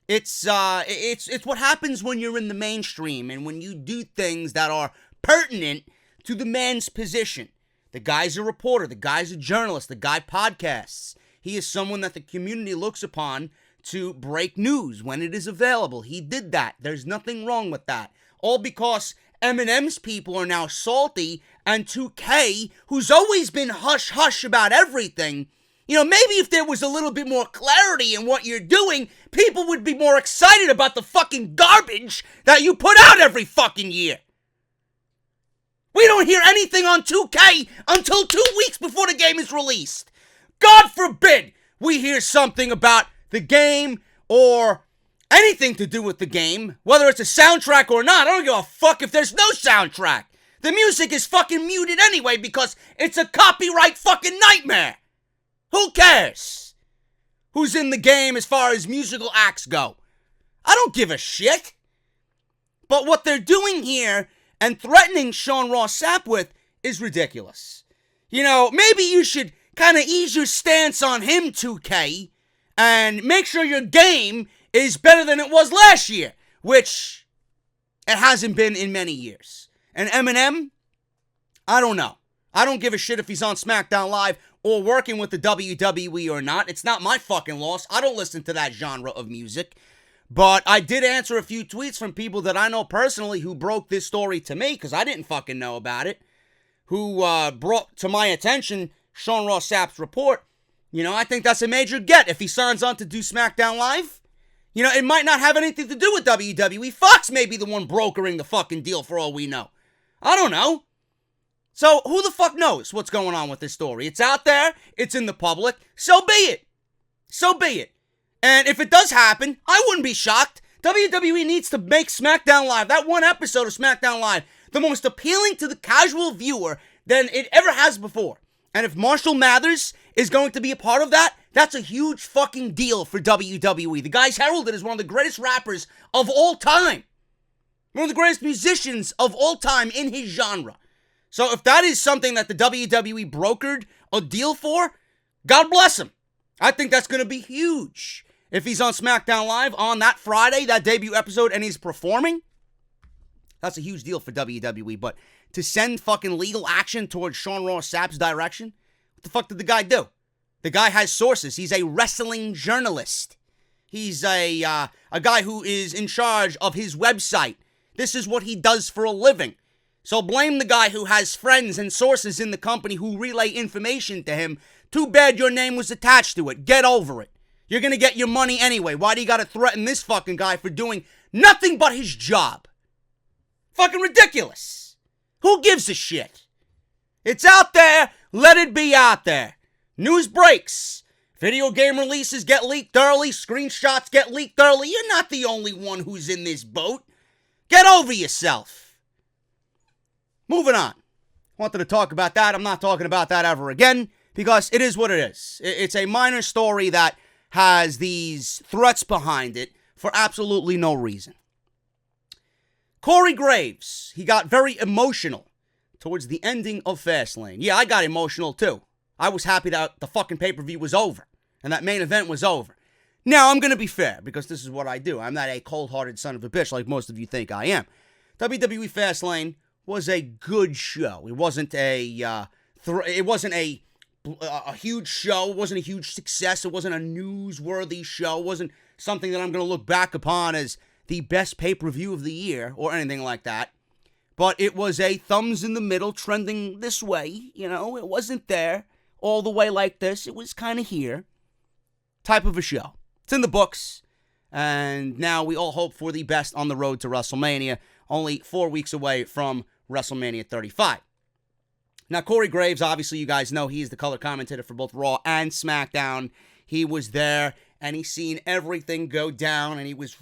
Speaker 1: It's what happens when you're in the mainstream and when you do things that are pertinent to the man's position. The guy's a reporter. The guy's a journalist. The guy podcasts. He is someone that the community looks upon to break news when it is available. He did that. There's nothing wrong with that. All because Eminem's people are now salty, and 2K, who's always been hush-hush about everything, you know, maybe if there was a little bit more clarity in what you're doing, people would be more excited about the fucking garbage that you put out every fucking year. We don't hear anything on 2K until 2 weeks before the game is released. God forbid we hear something about the game or anything to do with the game, whether it's a soundtrack or not. I don't give a fuck if there's no soundtrack. The music is fucking muted anyway because it's a copyright fucking nightmare. Who cares who's in the game as far as musical acts go? I don't give a shit. But what they're doing here and threatening Sean Ross Sapp with is ridiculous. You know, maybe you should kind of ease your stance on him, 2K, and make sure your game is better than it was last year, which it hasn't been in many years. And Eminem, I don't know. I don't give a shit if he's on SmackDown Live or working with the WWE or not. It's not my fucking loss. I don't listen to that genre of music. But I did answer a few tweets from people that I know personally who broke this story to me, because I didn't fucking know about it, who brought to my attention Sean Ross Sapp's report. You know, I think that's a major get if he signs on to do SmackDown Live. You know, it might not have anything to do with WWE. Fox may be the one brokering the fucking deal for all we know. I don't know. So, who the fuck knows what's going on with this story? It's out there. It's in the public. So be it. So be it. And if it does happen, I wouldn't be shocked. WWE needs to make SmackDown Live, that one episode of SmackDown Live, the most appealing to the casual viewer than it ever has before. And if Marshall Mathers is going to be a part of that, that's a huge fucking deal for WWE. The guy's heralded as one of the greatest rappers of all time. One of the greatest musicians of all time in his genre. So if that is something that the WWE brokered a deal for, God bless him. I think that's going to be huge. If he's on SmackDown Live on that Friday, that debut episode, and he's performing, that's a huge deal for WWE. But to send fucking legal action towards Sean Ross Sapp's direction, what the fuck did the guy do? The guy has sources. He's a wrestling journalist. He's a guy who is in charge of his website. This is what he does for a living. So blame the guy who has friends and sources in the company who relay information to him. Too bad your name was attached to it. Get over it. You're going to get your money anyway. Why do you got to threaten this fucking guy for doing nothing but his job? Fucking ridiculous. Who gives a shit? It's out there. Let it be out there. News breaks. Video game releases get leaked early. Screenshots get leaked early. You're not the only one who's in this boat. Get over yourself. Moving on. Wanted to talk about that. I'm not talking about that ever again because it is what it is. It's a minor story that has these threats behind it for absolutely no reason. Corey Graves, he got very emotional towards the ending of Fastlane. Yeah, I got emotional too. I was happy that the fucking pay-per-view was over and that main event was over. Now, I'm going to be fair because this is what I do. I'm not a cold-hearted son of a bitch like most of you think I am. WWE Fastlane was a good show. It wasn't a huge show. It wasn't a huge success. It wasn't a newsworthy show. It wasn't something that I'm going to look back upon as the best pay-per-view of the year or anything like that. but it was a thumbs in the middle trending this way. You know, it wasn't there all the way like this. It was kind of here type of a show. It's in the books, and now we all hope for the best on the road to WrestleMania, only 4 weeks away from WrestleMania 35. Now, Corey Graves, obviously, you guys know he's the color commentator for both Raw and SmackDown. He was there, and he's seen everything go down, and he was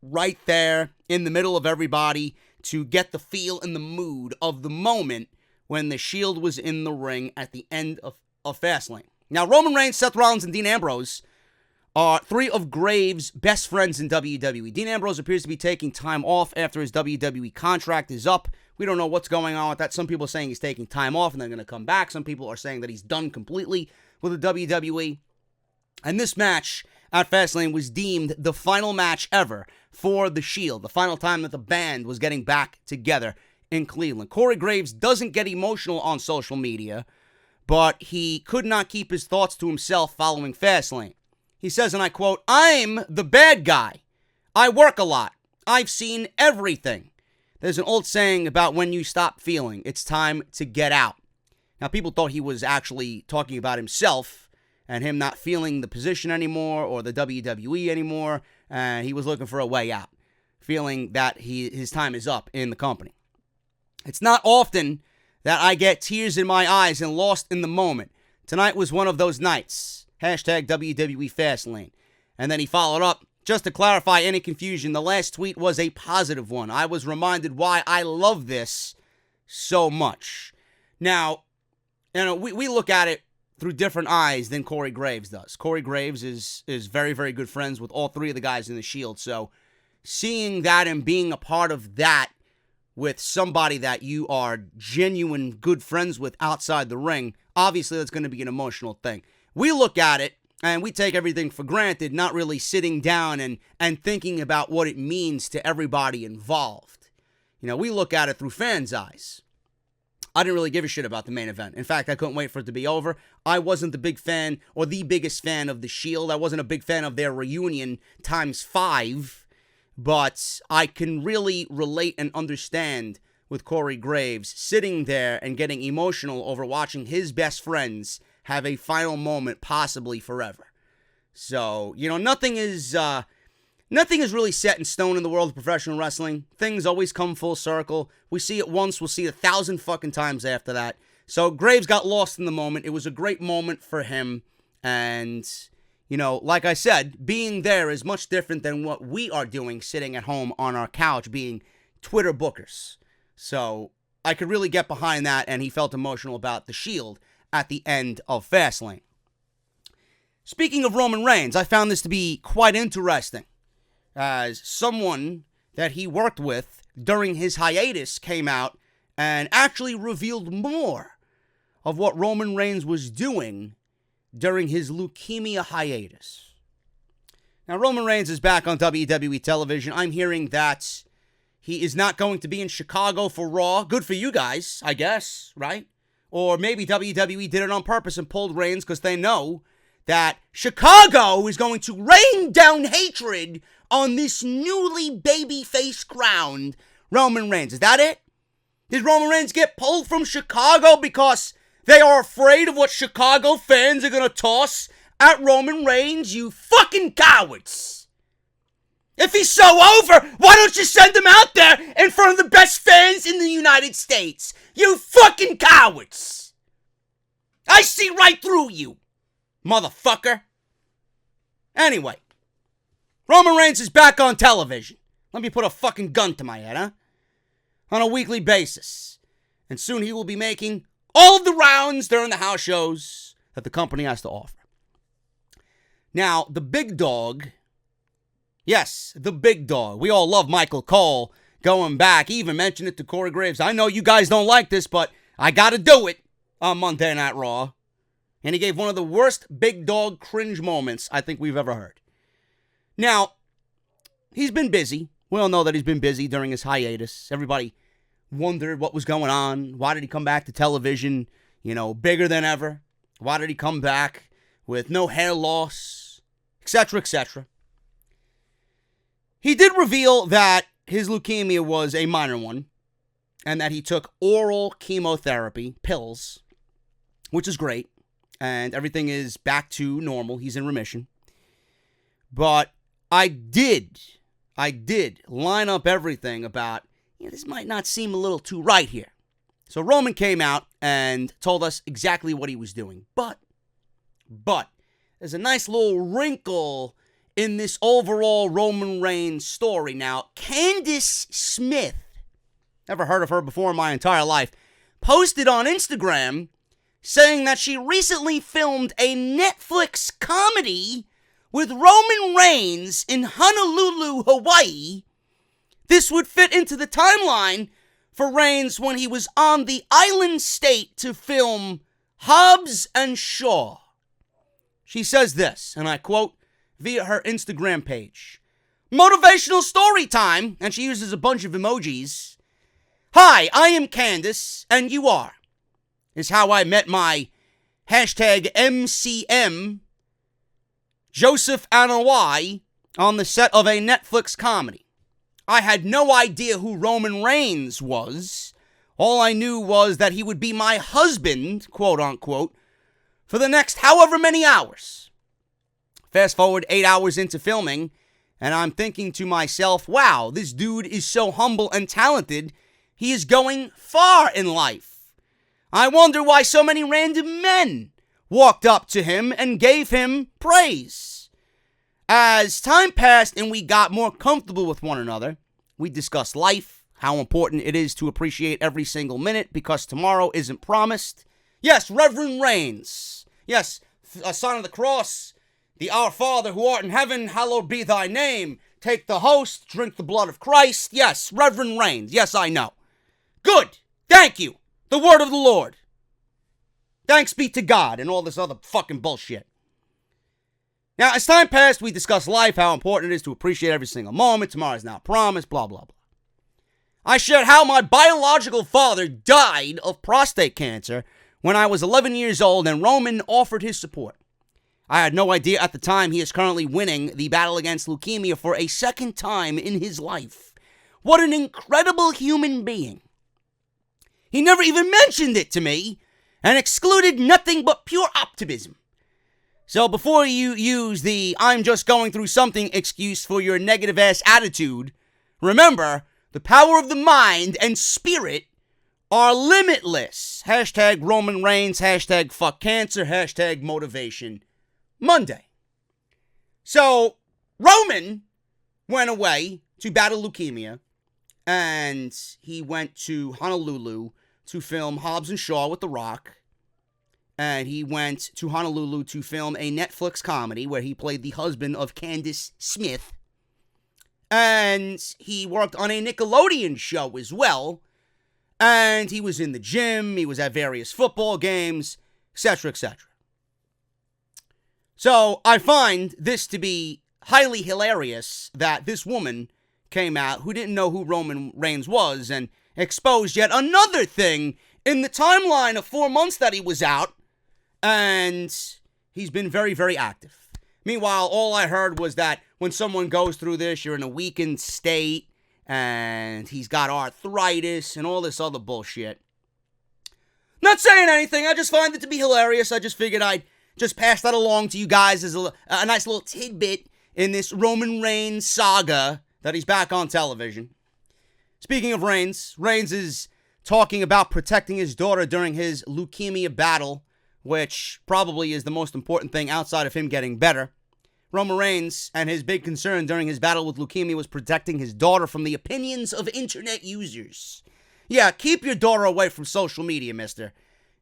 Speaker 1: right there in the middle of everybody to get the feel and the mood of the moment when the Shield was in the ring at the end of Fastlane. Now, Roman Reigns, Seth Rollins, and Dean Ambrose are three of Graves' best friends in WWE. Dean Ambrose appears to be taking time off after his WWE contract is up. We don't know what's going on with that. Some people are saying he's taking time off and they're going to come back. Some people are saying that he's done completely with the WWE. And this match at Fastlane was deemed the final match ever for the Shield, the final time that the band was getting back together in Cleveland. Corey Graves doesn't get emotional on social media, but he could not keep his thoughts to himself following Fastlane. He says, and I quote, "I'm the bad guy. I work a lot. I've seen everything. There's an old saying about when you stop feeling, it's time to get out." Now, people thought he was actually talking about himself and him not feeling the position anymore or the WWE anymore, and he was looking for a way out, feeling that his time is up in the company. "It's not often that I get tears in my eyes and lost in the moment. Tonight was one of those nights. Hashtag WWE Fastlane." And then he followed up, "Just to clarify any confusion, the last tweet was a positive one. I was reminded why I love this so much." Now, you know, we look at it through different eyes than Corey Graves does. Corey Graves is very, very good friends with all three of the guys in the Shield. So seeing that and being a part of that with somebody that you are genuine good friends with outside the ring, obviously that's going to be an emotional thing. We look at it and we take everything for granted, not really sitting down and thinking about what it means to everybody involved. You know, we look at it through fans' eyes. I didn't really give a shit about the main event. In fact, I couldn't wait for it to be over. I wasn't the big fan or the biggest fan of the Shield. I wasn't a big fan of their reunion times 5, but I can really relate and understand with Corey Graves sitting there and getting emotional over watching his best friends have a final moment, possibly forever. So, you know, nothing is really set in stone in the world of professional wrestling. Things always come full circle. We see it once, we'll see it 1,000 fucking times after that. So Graves got lost in the moment. It was a great moment for him. And, you know, like I said, being there is much different than what we are doing sitting at home on our couch being Twitter bookers. So I could really get behind that, and he felt emotional about the Shield at the end of Fastlane. Speaking of Roman Reigns, I found this to be quite interesting, as someone that he worked with during his hiatus came out and actually revealed more of what Roman Reigns was doing during his leukemia hiatus. Now, Roman Reigns is back on WWE television. I'm hearing that he is not going to be in Chicago for Raw. Good for you guys, I guess, right? Or maybe WWE did it on purpose and pulled Reigns because they know that Chicago is going to rain down hatred on this newly babyface crowned Roman Reigns. Is that it? Did Roman Reigns get pulled from Chicago because they are afraid of what Chicago fans are going to toss at Roman Reigns? You fucking cowards. If he's so over, why don't you send him out there in front of the best fans in the United States? You fucking cowards. I see right through you, motherfucker. Anyway, Roman Reigns is back on television. Let me put a fucking gun to my head, huh? On a weekly basis. And soon he will be making all of the rounds during the house shows that the company has to offer. Now, the big dog, yes, the big dog. We all love Michael Cole going back. He even mentioned it to Corey Graves. I know you guys don't like this, but I got to do it on Monday Night Raw. And he gave one of the worst big dog cringe moments I think we've ever heard. Now, he's been busy. We all know that he's been busy during his hiatus. Everybody wondered what was going on. Why did he come back to television, you know, bigger than ever? Why did he come back with no hair loss, etc., etc.? He did reveal that his leukemia was a minor one. and that he took oral chemotherapy, pills, which is great, and everything is back to normal. He's in remission. But I did line up everything about, this might not seem a little too right here. So Roman came out and told us exactly what he was doing. But there's a nice little wrinkle in this overall Roman Reigns story. Now, Candice Smith, never heard of her before in my entire life, posted on Instagram saying that she recently filmed a Netflix comedy with Roman Reigns in Honolulu, Hawaii. This would fit into the timeline for Reigns when he was on the island state to film Hobbs and Shaw. She says this, and I quote via her Instagram page, "Motivational story time," and she uses a bunch of emojis. "Hi, I am Candice, and you are," is how I met my #MCM Joseph Anawai on the set of a Netflix comedy. I had no idea who Roman Reigns was. All I knew was that he would be my husband, quote unquote, for the next however many hours. Fast forward 8 hours into filming, and I'm thinking to myself, wow, this dude is so humble and talented. He is going far in life. I wonder why so many random men walked up to him and gave him praise. As time passed and we got more comfortable with one another, we discussed life, how important it is to appreciate every single minute because tomorrow isn't promised. Yes, Reverend Reigns. Yes, a sign of the cross. The Our Father who art in heaven, hallowed be thy name. Take the host, drink the blood of Christ. Yes, Reverend Reigns. Yes, I know. Good. Thank you. The word of the Lord. Thanks be to God and all this other fucking bullshit. Now, as time passed, we discussed life, how important it is to appreciate every single moment. Tomorrow's not promised, blah, blah, blah. I shared how my biological father died of prostate cancer when I was 11 years old, and Roman offered his support. I had no idea at the time he is currently winning the battle against leukemia for a second time in his life. What an incredible human being. He never even mentioned it to me, and excluded nothing but pure optimism. So before you use the "I'm just going through something" excuse for your negative-ass attitude, remember, the power of the mind and spirit are limitless. #Roman Reigns, #fuck cancer, #motivation Monday. So, Roman went away to battle leukemia, and he went to Honolulu to film Hobbs and Shaw with The Rock. And he went to Honolulu to film a Netflix comedy where he played the husband of Candice Smith. And he worked on a Nickelodeon show as well. And he was in the gym, he was at various football games, etc., etc. So I find this to be highly hilarious that this woman came out who didn't know who Roman Reigns was and exposed yet another thing in the timeline of 4 months that he was out, and he's been very, very active. Meanwhile, all I heard was that when someone goes through this, you're in a weakened state, and he's got arthritis and all this other bullshit. Not saying anything, I just find it to be hilarious. I just figured I'd just pass that along to you guys as a nice little tidbit in this Roman Reigns saga that he's back on television. Speaking of Reigns, Reigns is talking about protecting his daughter during his leukemia battle, which probably is the most important thing outside of him getting better. Roman Reigns and his big concern during his battle with leukemia was protecting his daughter from the opinions of internet users. Yeah, keep your daughter away from social media, mister.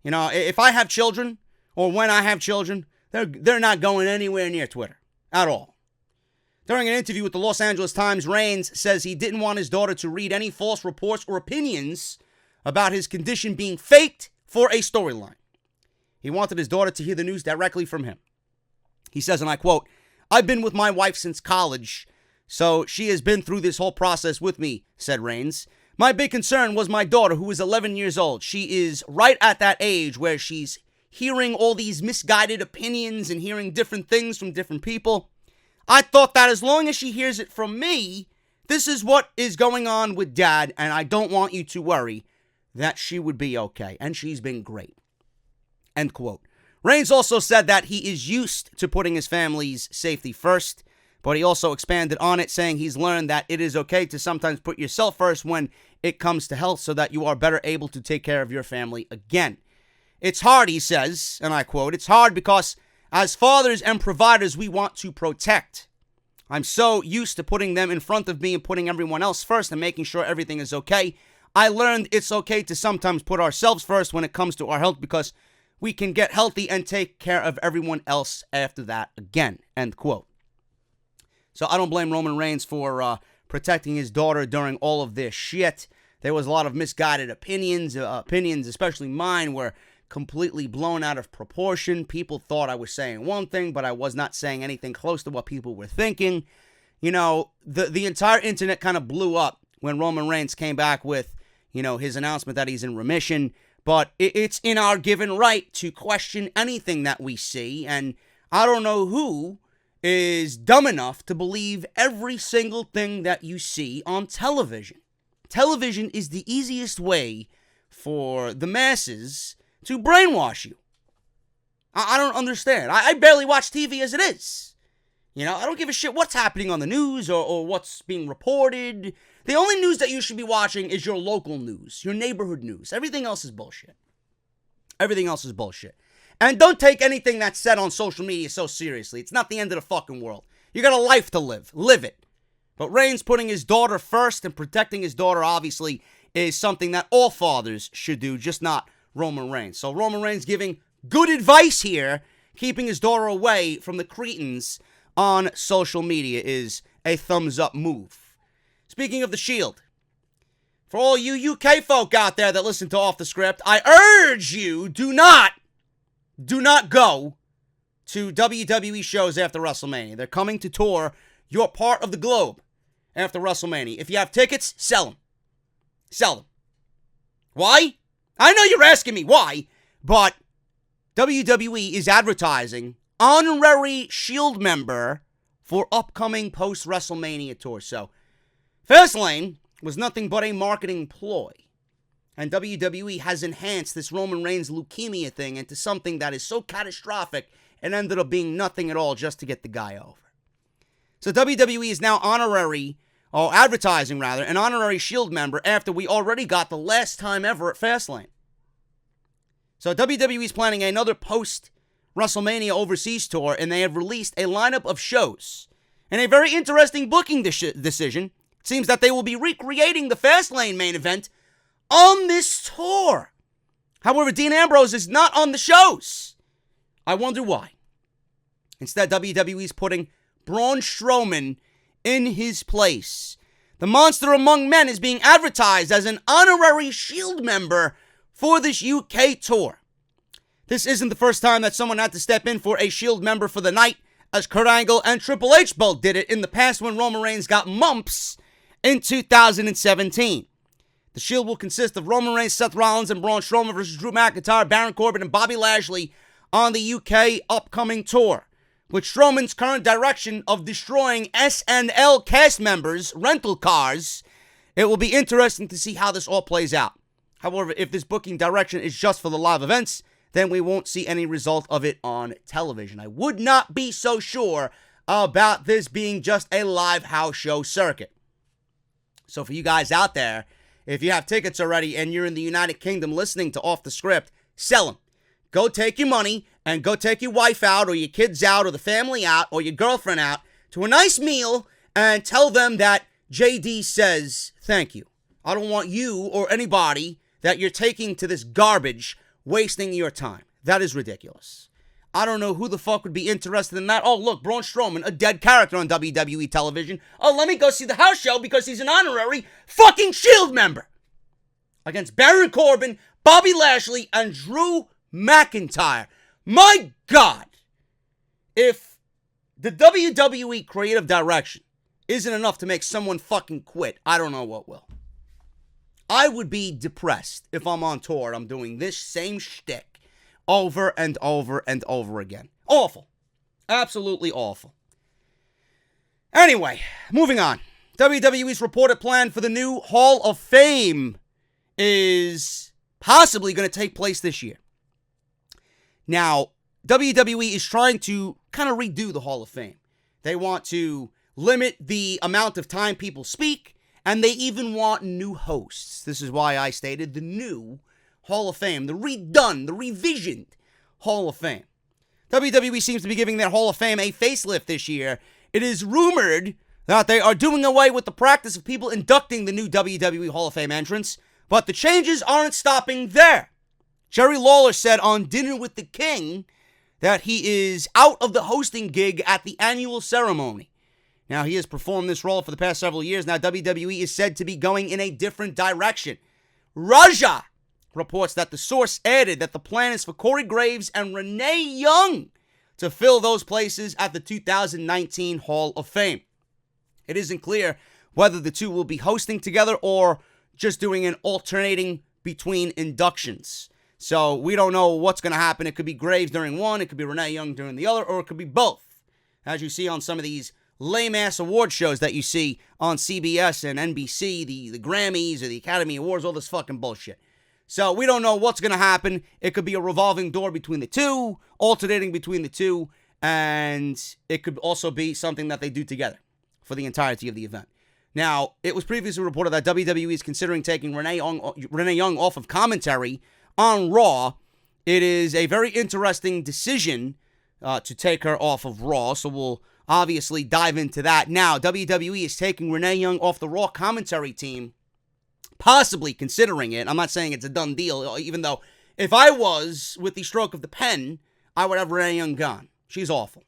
Speaker 1: You know, if I have children, or when I have children, they're not going anywhere near Twitter at all. During an interview with the Los Angeles Times, Reigns says he didn't want his daughter to read any false reports or opinions about his condition being faked for a storyline. He wanted his daughter to hear the news directly from him. He says, and I quote, "I've been with my wife since college, so she has been through this whole process with me," said Reigns. "My big concern was my daughter, who is 11 years old. She is right at that age where she's hearing all these misguided opinions and hearing different things from different people. I thought that as long as she hears it from me, this is what is going on with Dad, and I don't want you to worry. that she would be okay, and she's been great. End quote. Reigns also said that he is used to putting his family's safety first, but he also expanded on it, saying he's learned that it is okay to sometimes put yourself first when it comes to health so that you are better able to take care of your family again. It's hard, he says, and I quote, "It's hard because as fathers and providers, we want to protect. I'm so used to putting them in front of me and putting everyone else first and making sure everything is okay. I learned it's okay to sometimes put ourselves first when it comes to our health because we can get healthy and take care of everyone else after that again." End quote. So I don't blame Roman Reigns for protecting his daughter during all of this shit. There was a lot of misguided opinions. Opinions, especially mine, were completely blown out of proportion. People thought I was saying one thing, but I was not saying anything close to what people were thinking. You know, the entire internet kind of blew up when Roman Reigns came back with, you know, his announcement that he's in remission. But it's in our given right to question anything that we see. And I don't know who is dumb enough to believe every single thing that you see on television. Television is the easiest way for the masses to brainwash you. I don't understand. I barely watch TV as it is. You know, I don't give a shit what's happening on the news or what's being reported. The only news that you should be watching is your local news, your neighborhood news. Everything else is bullshit. Everything else is bullshit. And don't take anything that's said on social media so seriously. It's not the end of the fucking world. You got a life to live. Live it. But Reigns putting his daughter first and protecting his daughter, obviously, is something that all fathers should do, just not Roman Reigns. So Roman Reigns giving good advice here, keeping his daughter away from the cretins on social media is a thumbs up move. Speaking of the Shield, for all you UK folk out there that listen to Off the Script, I urge you, do not go to WWE shows after WrestleMania. They're coming to tour your part of the globe after WrestleMania. If you have tickets, sell them. Sell them. Why? I know you're asking me why, but WWE is advertising honorary Shield member for upcoming post-WrestleMania tour. So, Fastlane was nothing but a marketing ploy. And WWE has enhanced this Roman Reigns leukemia thing into something that is so catastrophic it ended up being nothing at all just to get the guy over. So WWE is now advertising an honorary Shield member after we already got the last time ever at Fastlane. So WWE is planning another post-WrestleMania overseas tour, and they have released a lineup of shows. And a very interesting booking decision. It seems that they will be recreating the Fastlane main event on this tour. However, Dean Ambrose is not on the shows. I wonder why. Instead, WWE is putting Braun Strowman in his place. The Monster Among Men is being advertised as an honorary Shield member for this UK tour. This isn't the first time that someone had to step in for a Shield member for the night, as Kurt Angle and Triple H both did it in the past when Roman Reigns got mumps in 2017. The Shield will consist of Roman Reigns, Seth Rollins, and Braun Strowman versus Drew McIntyre, Baron Corbin, and Bobby Lashley on the UK upcoming tour. With Strowman's current direction of destroying SNL cast members' rental cars, it will be interesting to see how this all plays out. However, if this booking direction is just for the live events, then we won't see any result of it on television. I would not be so sure about this being just a live house show circuit. So for you guys out there, if you have tickets already and you're in the United Kingdom listening to Off the Script, sell them. Go take your money and go take your wife out or your kids out or the family out or your girlfriend out to a nice meal and tell them that JD says thank you. I don't want you or anybody that you're taking to this garbage wasting your time. That is ridiculous. I don't know who the fuck would be interested in that. Oh, look, Braun Strowman, a dead character on WWE television. Oh, let me go see the house show because he's an honorary fucking Shield member. Against Baron Corbin, Bobby Lashley, and Drew McIntyre. My God. If the WWE creative direction isn't enough to make someone fucking quit, I don't know what will. I would be depressed if I'm on tour and I'm doing this same shtick over and over and over again. Awful. Absolutely awful. Anyway, moving on. WWE's reported plan for the new Hall of Fame is possibly going to take place this year. Now, WWE is trying to kind of redo the Hall of Fame. They want to limit the amount of time people speak, and they even want new hosts. This is why I stated the new Hall of Fame, the redone, the revisioned Hall of Fame. WWE seems to be giving their Hall of Fame a facelift this year. It is rumored that they are doing away with the practice of people inducting the new WWE Hall of Fame entrants, but the changes aren't stopping there. Jerry Lawler said on Dinner with the King that he is out of the hosting gig at the annual ceremony. Now, he has performed this role for the past several years. Now, WWE is said to be going in a different direction. Raja reports that the source added that the plan is for Corey Graves and Renee Young to fill those places at the 2019 Hall of Fame. It isn't clear whether the two will be hosting together or just doing an alternating between inductions. So we don't know what's going to happen. It could be Graves during one, it could be Renee Young during the other, or it could be both. As you see on some of these lame-ass award shows that you see on CBS and NBC, the Grammys or the Academy Awards, all this fucking bullshit. So we don't know what's going to happen. It could be a revolving door between the two, alternating between the two, and it could also be something that they do together for the entirety of the event. Now, it was previously reported that WWE is considering taking Renee Young off of commentary on Raw. It is a very interesting decision to take her off of Raw, so we'll obviously dive into that. Now, WWE is taking Renee Young off the Raw commentary team, possibly considering it. I'm not saying it's a done deal, even though if I was with the stroke of the pen, I would have Renee Young gone. She's awful.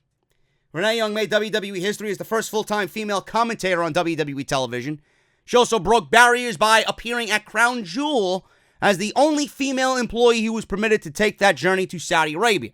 Speaker 1: Renee Young made WWE history as the first full-time female commentator on WWE television. She also broke barriers by appearing at Crown Jewel as the only female employee who was permitted to take that journey to Saudi Arabia.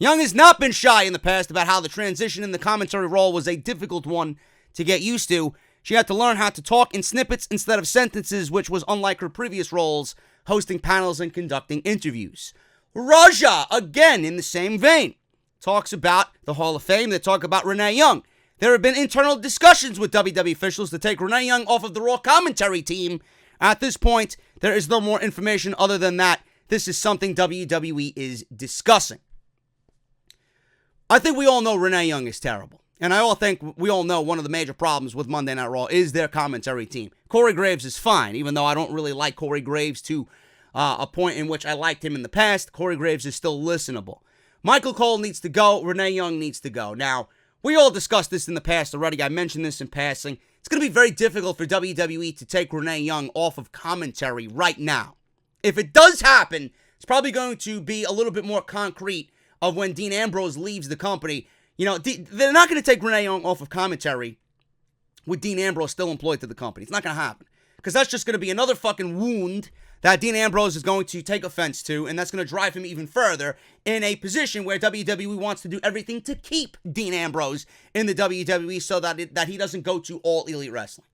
Speaker 1: Young has not been shy in the past about how the transition in the commentary role was a difficult one to get used to. She had to learn how to talk in snippets instead of sentences, which was unlike her previous roles, hosting panels and conducting interviews. Raja, again in the same vein, talks about the Hall of Fame. They talk about Renee Young. There have been internal discussions with WWE officials to take Renee Young off of the Raw commentary team. At this point, there is no more information other than that. This is something WWE is discussing. I think we all know Renee Young is terrible. And we all know one of the major problems with Monday Night Raw is their commentary team. Corey Graves is fine, even though I don't really like Corey Graves to a point in which I liked him in the past. Corey Graves is still listenable. Michael Cole needs to go. Renee Young needs to go. Now, we all discussed this in the past already. I mentioned this in passing. It's going to be very difficult for WWE to take Renee Young off of commentary right now. If it does happen, it's probably going to be a little bit more concrete of when Dean Ambrose leaves the company. You know, they're not going to take Renee Young off of commentary with Dean Ambrose still employed to the company. It's not going to happen. Because that's just going to be another fucking wound that Dean Ambrose is going to take offense to, and that's going to drive him even further in a position where WWE wants to do everything to keep Dean Ambrose in the WWE so that he doesn't go to All Elite Wrestling,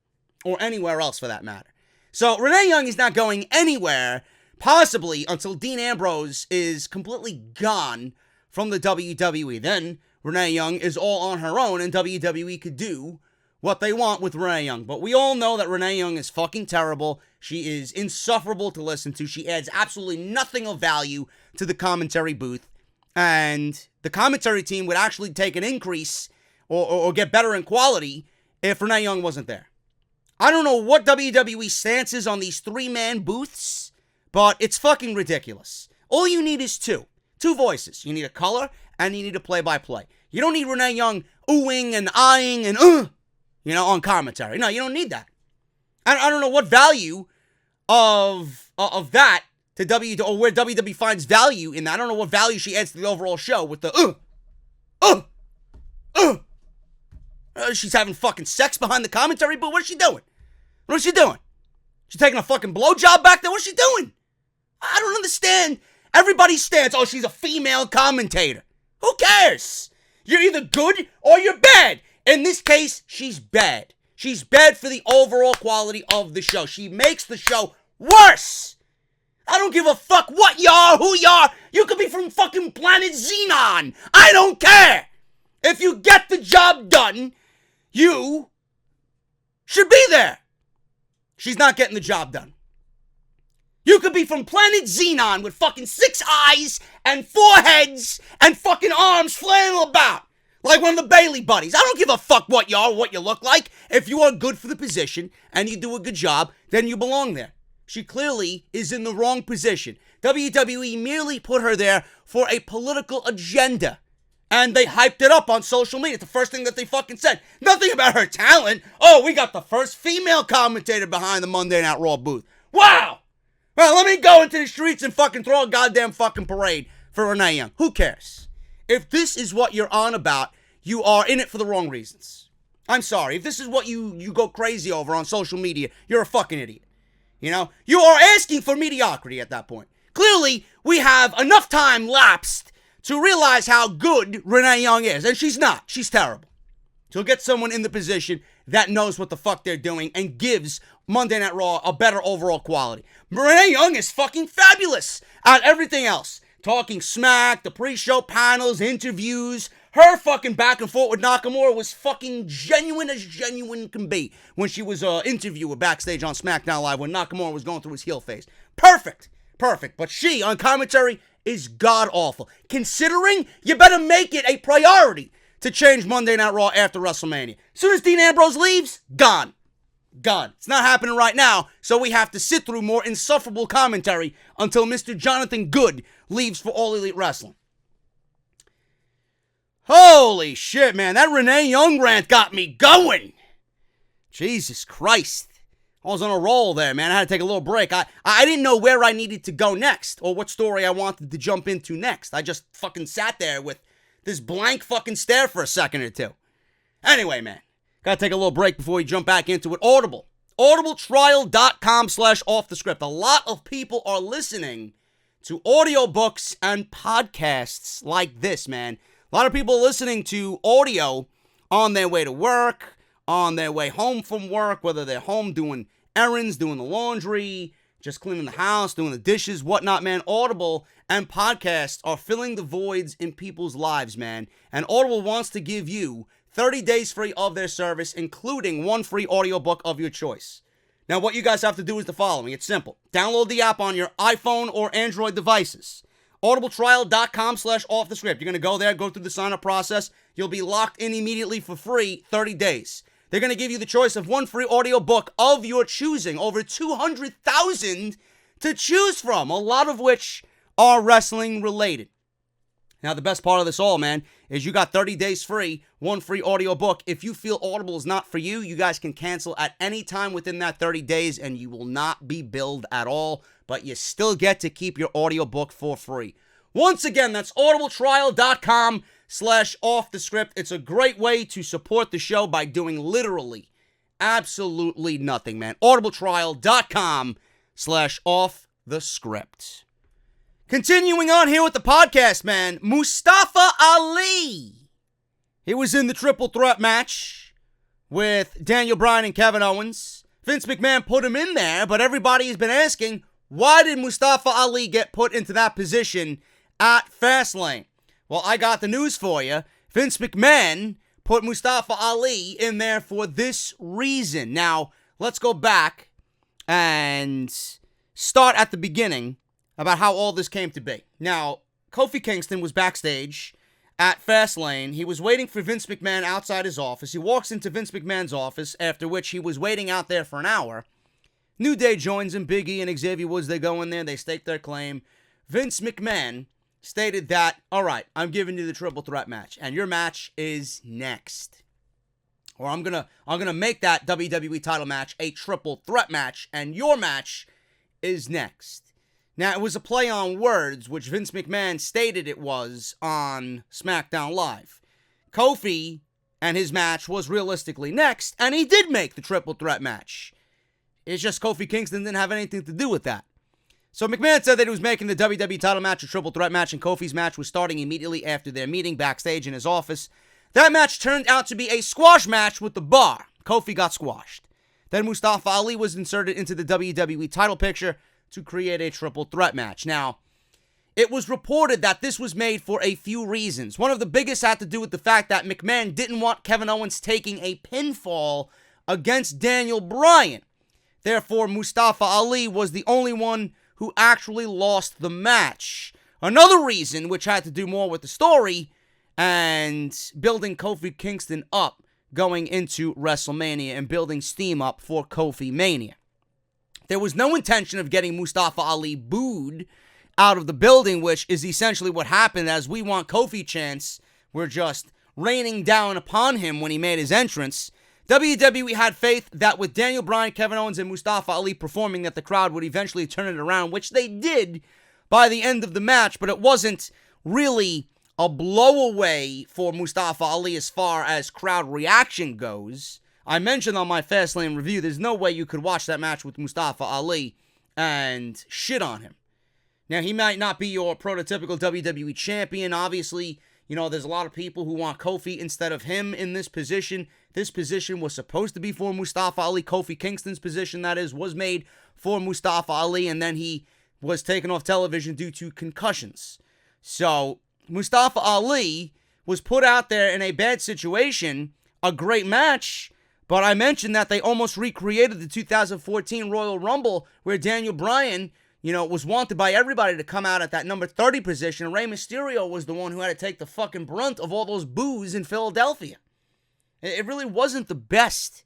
Speaker 1: or anywhere else for that matter. So Renee Young is not going anywhere, possibly until Dean Ambrose is completely gone from the WWE. Then Renee Young is all on her own, and WWE could do what they want with Renee Young. But we all know that Renee Young is fucking terrible. She is insufferable to listen to. She adds absolutely nothing of value to the commentary booth. And the commentary team would actually take an increase or get better in quality if Renee Young wasn't there. I don't know what WWE stance is on these three-man booths, but it's fucking ridiculous. All you need is two voices. You need a color and you need a play-by-play. You don't need Renee Young oohing and eyeing and on commentary. No, you don't need that. I don't know what value of that to WWE, or where WWE finds value in that. I don't know what value she adds to the overall show with the she's having fucking sex behind the commentary, but what is she doing? What is she doing? She's taking a fucking blowjob back there? What is she doing? I don't understand. Everybody stands, oh, she's a female commentator. Who cares? You're either good or you're bad. In this case, she's bad. She's bad for the overall quality of the show. She makes the show worse. I don't give a fuck what you are, who you are. You could be from fucking planet Xenon. I don't care. If you get the job done, you should be there. She's not getting the job done. You could be from planet Xenon with fucking 6 eyes and 4 heads and fucking arms flailing about like one of the Bailey buddies. I don't give a fuck what you are or what you look like. If you are good for the position and you do a good job, then you belong there. She clearly is in the wrong position. WWE merely put her there for a political agenda. And they hyped it up on social media. It's the first thing that they fucking said. Nothing about her talent. Oh, we got the first female commentator behind the Monday Night Raw booth. Wow! Well, let me go into the streets and fucking throw a goddamn fucking parade for Renee Young. Who cares? If this is what you're on about, you are in it for the wrong reasons. I'm sorry. If this is what you go crazy over on social media, you're a fucking idiot. You know? You are asking for mediocrity at that point. Clearly, we have enough time lapsed to realize how good Renee Young is. And she's not. She's terrible. So get someone in the position that knows what the fuck they're doing and gives Monday Night Raw a better overall quality. Renee Young is fucking fabulous at everything else. Talking smack, the pre-show panels, interviews. Her fucking back and forth with Nakamura was fucking genuine as genuine can be when she was an interviewer backstage on SmackDown Live when Nakamura was going through his heel phase. Perfect. But she, on commentary, is god-awful. Considering you better make it a priority to change Monday Night Raw after WrestleMania. As soon as Dean Ambrose leaves, gone. It's not happening right now, so we have to sit through more insufferable commentary until Mr. Jonathan Good leaves for All Elite Wrestling. Holy shit, man. That Renee Young rant got me going. Jesus Christ. I was on a roll there, man. I had to take a little break. I didn't know where I needed to go next or what story I wanted to jump into next. I just fucking sat there with this blank fucking stare for a second or two. Anyway, man. Gotta take a little break before we jump back into it. Audible. audibletrial.com/offthescript. A lot of people are listening to audiobooks and podcasts like this, man. A lot of people are listening to audio on their way to work, on their way home from work, whether they're home doing errands, doing the laundry, just cleaning the house, doing the dishes, whatnot, man. Audible and podcasts are filling the voids in people's lives, man. And Audible wants to give you 30 days free of their service, including one free audiobook of your choice. Now, what you guys have to do is the following. It's simple. Download the app on your iPhone or Android devices. audibletrial.com/offthescript. You're going to go there, go through the sign-up process. You'll be locked in immediately for free 30 days. They're going to give you the choice of one free audiobook of your choosing. Over 200,000 to choose from, a lot of which are wrestling related. Now, the best part of this all, man, is you got 30 days free, one free audiobook. If you feel Audible is not for you, you guys can cancel at any time within that 30 days, and you will not be billed at all, but you still get to keep your audiobook for free. Once again, that's audibletrial.com/offthescript. It's a great way to support the show by doing literally absolutely nothing, man. audibletrial.com/offthescript. Continuing on here with the podcast, man, Mustafa Ali. He was in the triple threat match with Daniel Bryan and Kevin Owens. Vince McMahon put him in there, but everybody has been asking, why did Mustafa Ali get put into that position at Fastlane? Well, I got the news for you. Vince McMahon put Mustafa Ali in there for this reason. Now, let's go back and start at the beginning about how all this came to be. Now, Kofi Kingston was backstage at Fastlane. He was waiting for Vince McMahon outside his office. He walks into Vince McMahon's office, after which he was waiting out there for an hour. New Day joins him. Big E and Xavier Woods, they go in there. They stake their claim. Vince McMahon stated that, all right, I'm giving you the triple threat match, and your match is next. Or I'm gonna make that WWE title match a triple threat match, and your match is next. Now, it was a play on words, which Vince McMahon stated it was on SmackDown Live. Kofi and his match was realistically next, and he did make the triple threat match. It's just Kofi Kingston didn't have anything to do with that. So McMahon said that he was making the WWE title match a triple threat match, and Kofi's match was starting immediately after their meeting backstage in his office. That match turned out to be a squash match with the bar. Kofi got squashed. Then Mustafa Ali was inserted into the WWE title picture to create a triple threat match. Now, it was reported that this was made for a few reasons. One of the biggest had to do with the fact that McMahon didn't want Kevin Owens taking a pinfall against Daniel Bryan. Therefore, Mustafa Ali was the only one who actually lost the match. Another reason, which had to do more with the story and building Kofi Kingston up going into WrestleMania and building steam up for Kofi Mania. There was no intention of getting Mustafa Ali booed out of the building, which is essentially what happened. As "We Want Kofi" chants were just raining down upon him when he made his entrance. WWE had faith that with Daniel Bryan, Kevin Owens, and Mustafa Ali performing, that the crowd would eventually turn it around, which they did by the end of the match, but it wasn't really a blowaway for Mustafa Ali as far as crowd reaction goes. I mentioned on my Fastlane review, there's no way you could watch that match with Mustafa Ali and shit on him. Now, he might not be your prototypical WWE champion. Obviously, there's a lot of people who want Kofi instead of him in this position. This position was supposed to be for Mustafa Ali. Kofi Kingston's position, that is, was made for Mustafa Ali, and then he was taken off television due to concussions. So Mustafa Ali was put out there in a bad situation, a great match, but I mentioned that they almost recreated the 2014 Royal Rumble where Daniel Bryan, was wanted by everybody to come out at that number 30 position. Rey Mysterio was the one who had to take the fucking brunt of all those boos in Philadelphia. It really wasn't the best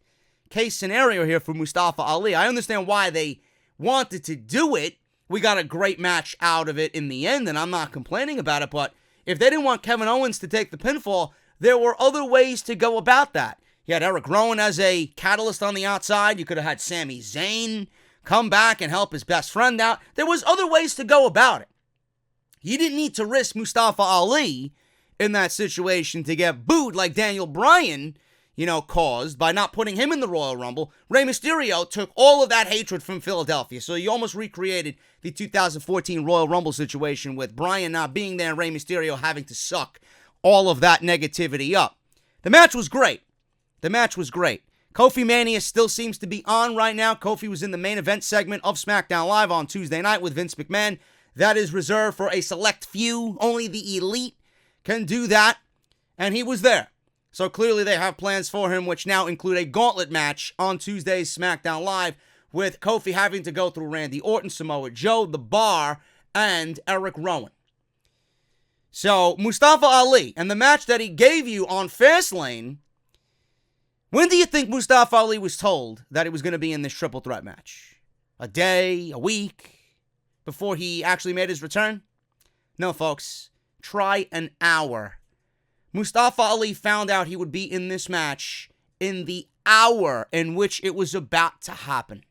Speaker 1: case scenario here for Mustafa Ali. I understand why they wanted to do it. We got a great match out of it in the end, and I'm not complaining about it, but if they didn't want Kevin Owens to take the pinfall, there were other ways to go about that. You had Eric Rowan as a catalyst on the outside. You could have had Sami Zayn come back and help his best friend out. There was other ways to go about it. You didn't need to risk Mustafa Ali in that situation to get booed like Daniel Bryan, caused by not putting him in the Royal Rumble. Rey Mysterio took all of that hatred from Philadelphia. So you almost recreated the 2014 Royal Rumble situation with Bryan not being there and Rey Mysterio having to suck all of that negativity up. The match was great. Kofi Mania still seems to be on right now. Kofi was in the main event segment of SmackDown Live on Tuesday night with Vince McMahon. That is reserved for a select few. Only the elite can do that. And he was there. So clearly they have plans for him, which now include a gauntlet match on Tuesday's SmackDown Live, with Kofi having to go through Randy Orton, Samoa Joe, The Bar, and Eric Rowan. So Mustafa Ali and the match that he gave you on Fastlane, when do you think Mustafa Ali was told that he was going to be in this triple threat match? A day, a week before he actually made his return? No, folks. Try an hour. Mustafa Ali found out he would be in this match in the hour in which it was about to happen.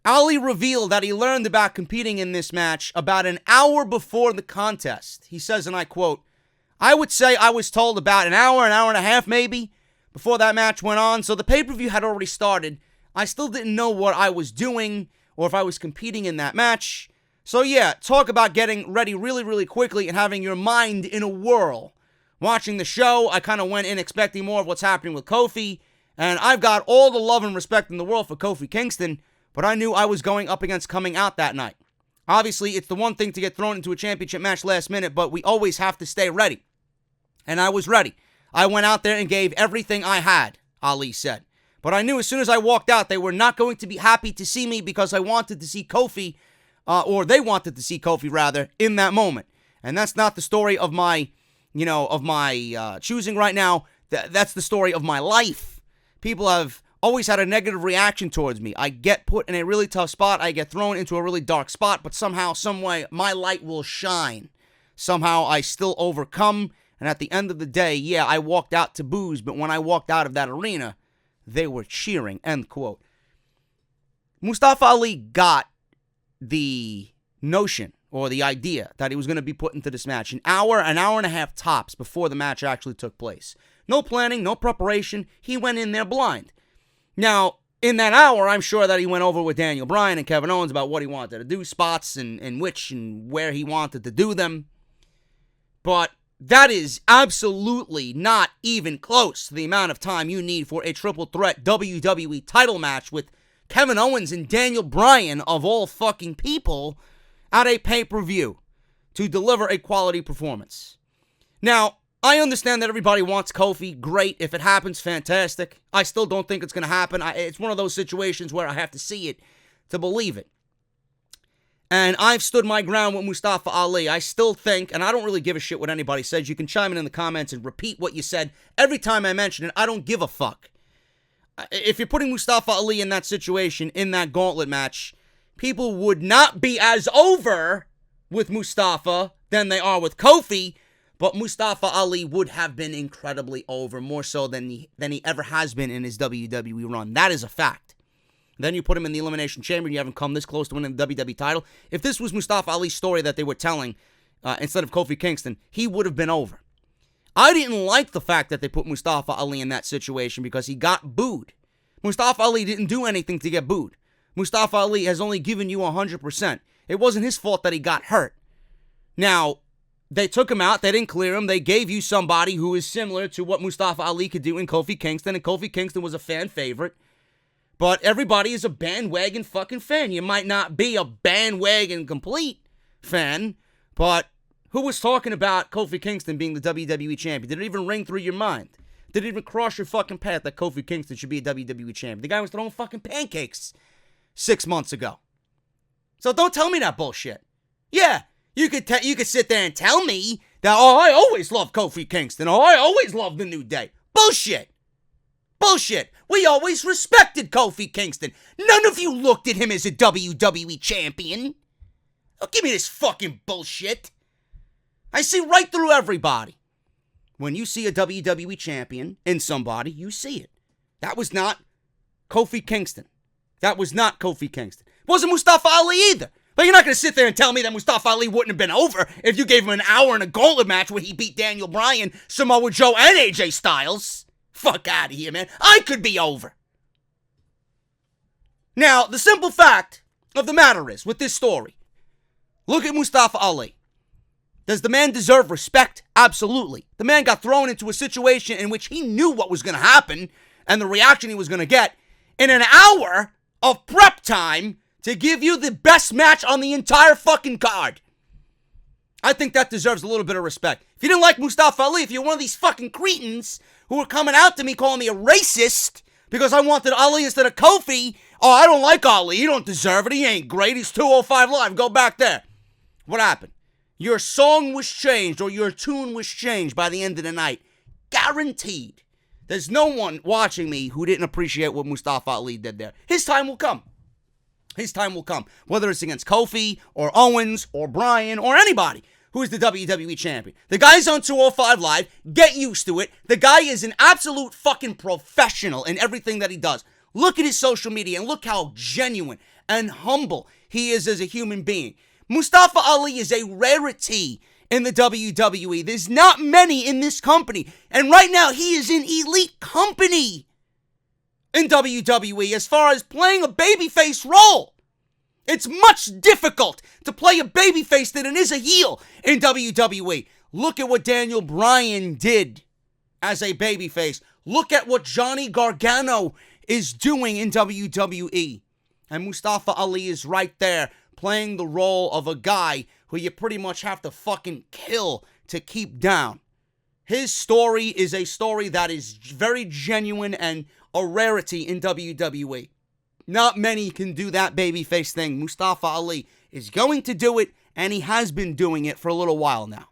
Speaker 1: Ali revealed that he learned about competing in this match about an hour before the contest. He says, and I quote, "I would say I was told about an hour and a half maybe, before that match went on, so the pay-per-view had already started. I still didn't know what I was doing or if I was competing in that match. So yeah, talk about getting ready really, really quickly and having your mind in a whirl. Watching the show, I kind of went in expecting more of what's happening with Kofi, and I've got all the love and respect in the world for Kofi Kingston, but I knew I was going up against coming out that night. Obviously, it's the one thing to get thrown into a championship match last minute, but we always have to stay ready. And I was ready. I went out there and gave everything I had," Ali said. "But I knew as soon as I walked out, they were not going to be happy to see me because I wanted to see Kofi, or they wanted to see Kofi, rather, in that moment. And that's not the story of my, choosing right now. That's the story of my life. People have always had a negative reaction towards me. I get put in a really tough spot. I get thrown into a really dark spot, but somehow, some way, my light will shine. Somehow I still overcome. And at the end of the day, yeah, I walked out to boos, but when I walked out of that arena, they were cheering," end quote. Mustafa Ali got the notion or the idea that he was going to be put into this match an hour and a half tops before the match actually took place. No planning, no preparation. He went in there blind. Now, in that hour, I'm sure that he went over with Daniel Bryan and Kevin Owens about what he wanted to do, spots and which and where he wanted to do them. But that is absolutely not even close to the amount of time you need for a triple threat WWE title match with Kevin Owens and Daniel Bryan, of all fucking people, at a pay-per-view to deliver a quality performance. Now, I understand that everybody wants Kofi. Great. If it happens, fantastic. I still don't think it's going to happen. It's one of those situations where I have to see it to believe it. And I've stood my ground with Mustafa Ali. I still think, and I don't really give a shit what anybody says. You can chime in the comments and repeat what you said every time I mention it. I don't give a fuck. If you're putting Mustafa Ali in that situation, in that gauntlet match, people would not be as over with Mustafa than they are with Kofi, but Mustafa Ali would have been incredibly over, more so than he ever has been in his WWE run. That is a fact. Then you put him in the Elimination Chamber, and you haven't come this close to winning the WWE title. If this was Mustafa Ali's story that they were telling instead of Kofi Kingston, he would have been over. I didn't like the fact that they put Mustafa Ali in that situation because he got booed. Mustafa Ali didn't do anything to get booed. Mustafa Ali has only given you 100%. It wasn't his fault that he got hurt. Now, they took him out. They didn't clear him. They gave you somebody who is similar to what Mustafa Ali could do in Kofi Kingston, and Kofi Kingston was a fan favorite. But everybody is a bandwagon fucking fan. You might not be a bandwagon complete fan, but who was talking about Kofi Kingston being the WWE champion? Did it even ring through your mind? Did it even cross your fucking path that Kofi Kingston should be a WWE champion? The guy was throwing fucking pancakes 6 months ago. So don't tell me that bullshit. Yeah, you could sit there and tell me that, oh, I always loved Kofi Kingston. Oh, I always loved The New Day. Bullshit. Bullshit. We always respected Kofi Kingston. None of you looked at him as a WWE champion. Don't give me this fucking bullshit. I see right through everybody. When you see a WWE champion in somebody, you see it. That was not Kofi Kingston. That was not Kofi Kingston. It wasn't Mustafa Ali either. But you're not going to sit there and tell me that Mustafa Ali wouldn't have been over if you gave him an hour in a gauntlet match where he beat Daniel Bryan, Samoa Joe, and AJ Styles. Fuck out of here, man. I could be over. Now, the simple fact of the matter is, with this story, look at Mustafa Ali. Does the man deserve respect? Absolutely. The man got thrown into a situation in which he knew what was going to happen and the reaction he was going to get in an hour of prep time to give you the best match on the entire fucking card. I think that deserves a little bit of respect. If you didn't like Mustafa Ali, if you're one of these fucking cretins who were coming out to me calling me a racist because I wanted Ali instead of Kofi, oh, I don't like Ali. He don't deserve it. He ain't great. He's 205 Live. Go back there. What happened? Your song was changed or your tune was changed by the end of the night. Guaranteed. There's no one watching me who didn't appreciate what Mustafa Ali did there. His time will come. His time will come. Whether it's against Kofi or Owens or Bryan or anybody who is the WWE champion. The guy's on 205 Live. Get used to it. The guy is an absolute fucking professional in everything that he does. Look at his social media and look how genuine and humble he is as a human being. Mustafa Ali is a rarity in the WWE. There's not many in this company. And right now, he is in elite company in WWE as far as playing a babyface role. It's much difficult to play a babyface than it is a heel in WWE. Look at what Daniel Bryan did as a babyface. Look at what Johnny Gargano is doing in WWE. And Mustafa Ali is right there playing the role of a guy who you pretty much have to fucking kill to keep down. His story is a story that is very genuine and a rarity in WWE. Not many can do that babyface thing. Mustafa Ali is going to do it, and he has been doing it for a little while now.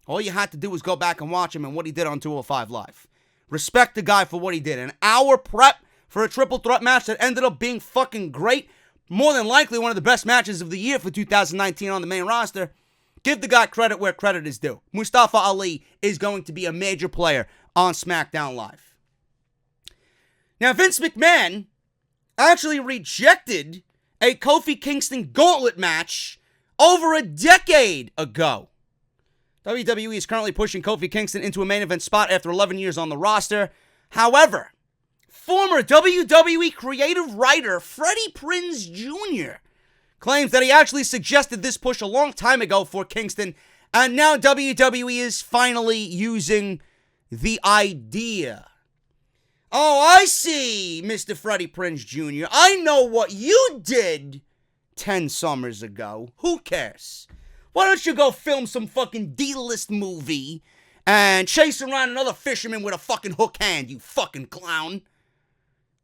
Speaker 1: All you had to do was go back and watch him and what he did on 205 Live. Respect the guy for what he did. An hour prep for a triple threat match that ended up being fucking great. More than likely one of the best matches of the year for 2019 on the main roster. Give the guy credit where credit is due. Mustafa Ali is going to be a major player on SmackDown Live. Now, Vince McMahon actually rejected a Kofi Kingston gauntlet match over a decade ago. WWE is currently pushing Kofi Kingston into a main event spot after 11 years on the roster. However, former WWE creative writer Freddie Prinze Jr. claims that he actually suggested this push a long time ago for Kingston, and now WWE is finally using the idea. Oh, I see, Mr. Freddie Prinze Jr. I know what you did 10 summers ago. Who cares? Why don't you go film some fucking D-list movie and chase around another fisherman with a fucking hook hand, you fucking clown?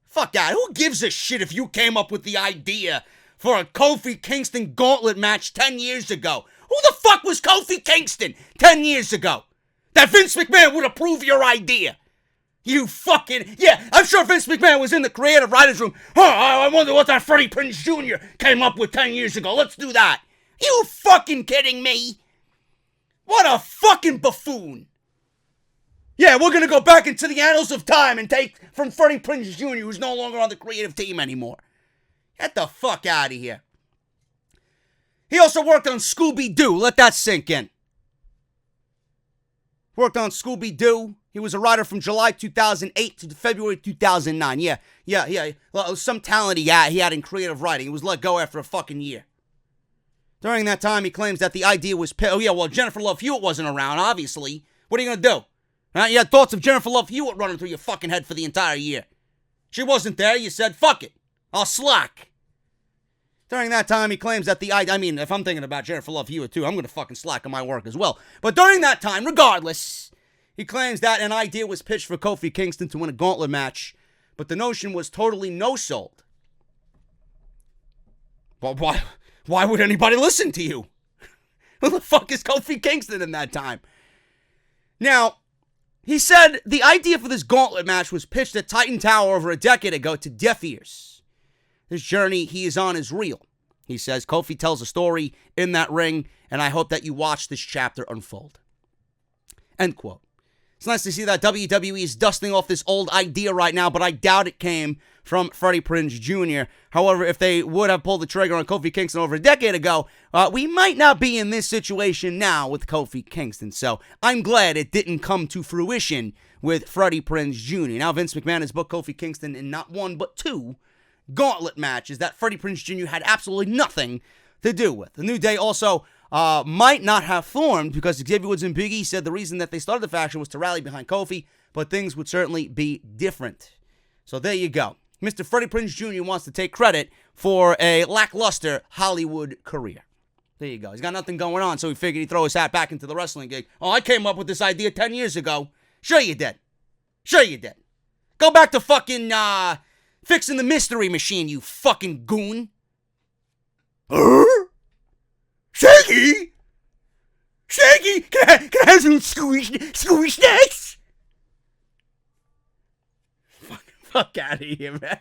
Speaker 1: Fuck that. Who gives a shit if you came up with the idea for a Kofi Kingston gauntlet match 10 years ago. Who the fuck was Kofi Kingston 10 years ago? That Vince McMahon would approve your idea. You fucking... Yeah, I'm sure Vince McMahon was in the creative writers' room. I wonder what that Freddie Prinze Jr. came up with 10 years ago. Let's do that. You fucking kidding me? What a fucking buffoon. Yeah, we're going to go back into the annals of time and take from Freddie Prinze Jr., who's no longer on the creative team anymore. Get the fuck out of here. He also worked on Scooby-Doo. Let that sink in. Worked on Scooby-Doo. He was a writer from July 2008 to February 2009. Yeah. Well, some talent he had in creative writing. He was let go after a fucking year. During that time, he claims that the idea was... Jennifer Love Hewitt wasn't around, obviously. What are you going to do? You had thoughts of Jennifer Love Hewitt running through your fucking head for the entire year. She wasn't there. You said, fuck it. I'll slack. During that time, he claims that if I'm thinking about Jennifer Love Hewitt too, I'm going to fucking slack on my work as well. But during that time, regardless, he claims that an idea was pitched for Kofi Kingston to win a gauntlet match, but the notion was totally no-sold. But why would anybody listen to you? Who the fuck is Kofi Kingston in that time? Now, he said the idea for this gauntlet match was pitched at Titan Tower over a decade ago to deaf ears. This journey he is on is real. He says, Kofi tells a story in that ring, and I hope that you watch this chapter unfold. End quote. It's nice to see that WWE is dusting off this old idea right now, but I doubt it came from Freddie Prinze Jr. However, if they would have pulled the trigger on Kofi Kingston over a decade ago, we might not be in this situation now with Kofi Kingston. So I'm glad it didn't come to fruition with Freddie Prinze Jr. Now Vince McMahon has booked Kofi Kingston in not one, but two gauntlet matches that Freddie Prinze Jr. had absolutely nothing to do with. The New Day also might not have formed because Xavier Woods and Big E said the reason that they started the faction was to rally behind Kofi, but things would certainly be different. So there you go. Mr. Freddie Prinze Jr. wants to take credit for a lackluster Hollywood career. There you go. He's got nothing going on, so he figured he'd throw his hat back into the wrestling gig. Oh, I came up with this idea 10 years ago. Sure you did. Sure you did. Go back to fucking, fixing the mystery machine, you fucking goon. Shaggy? Shaggy? Can I have some scooby snacks? Fuck out of here, man.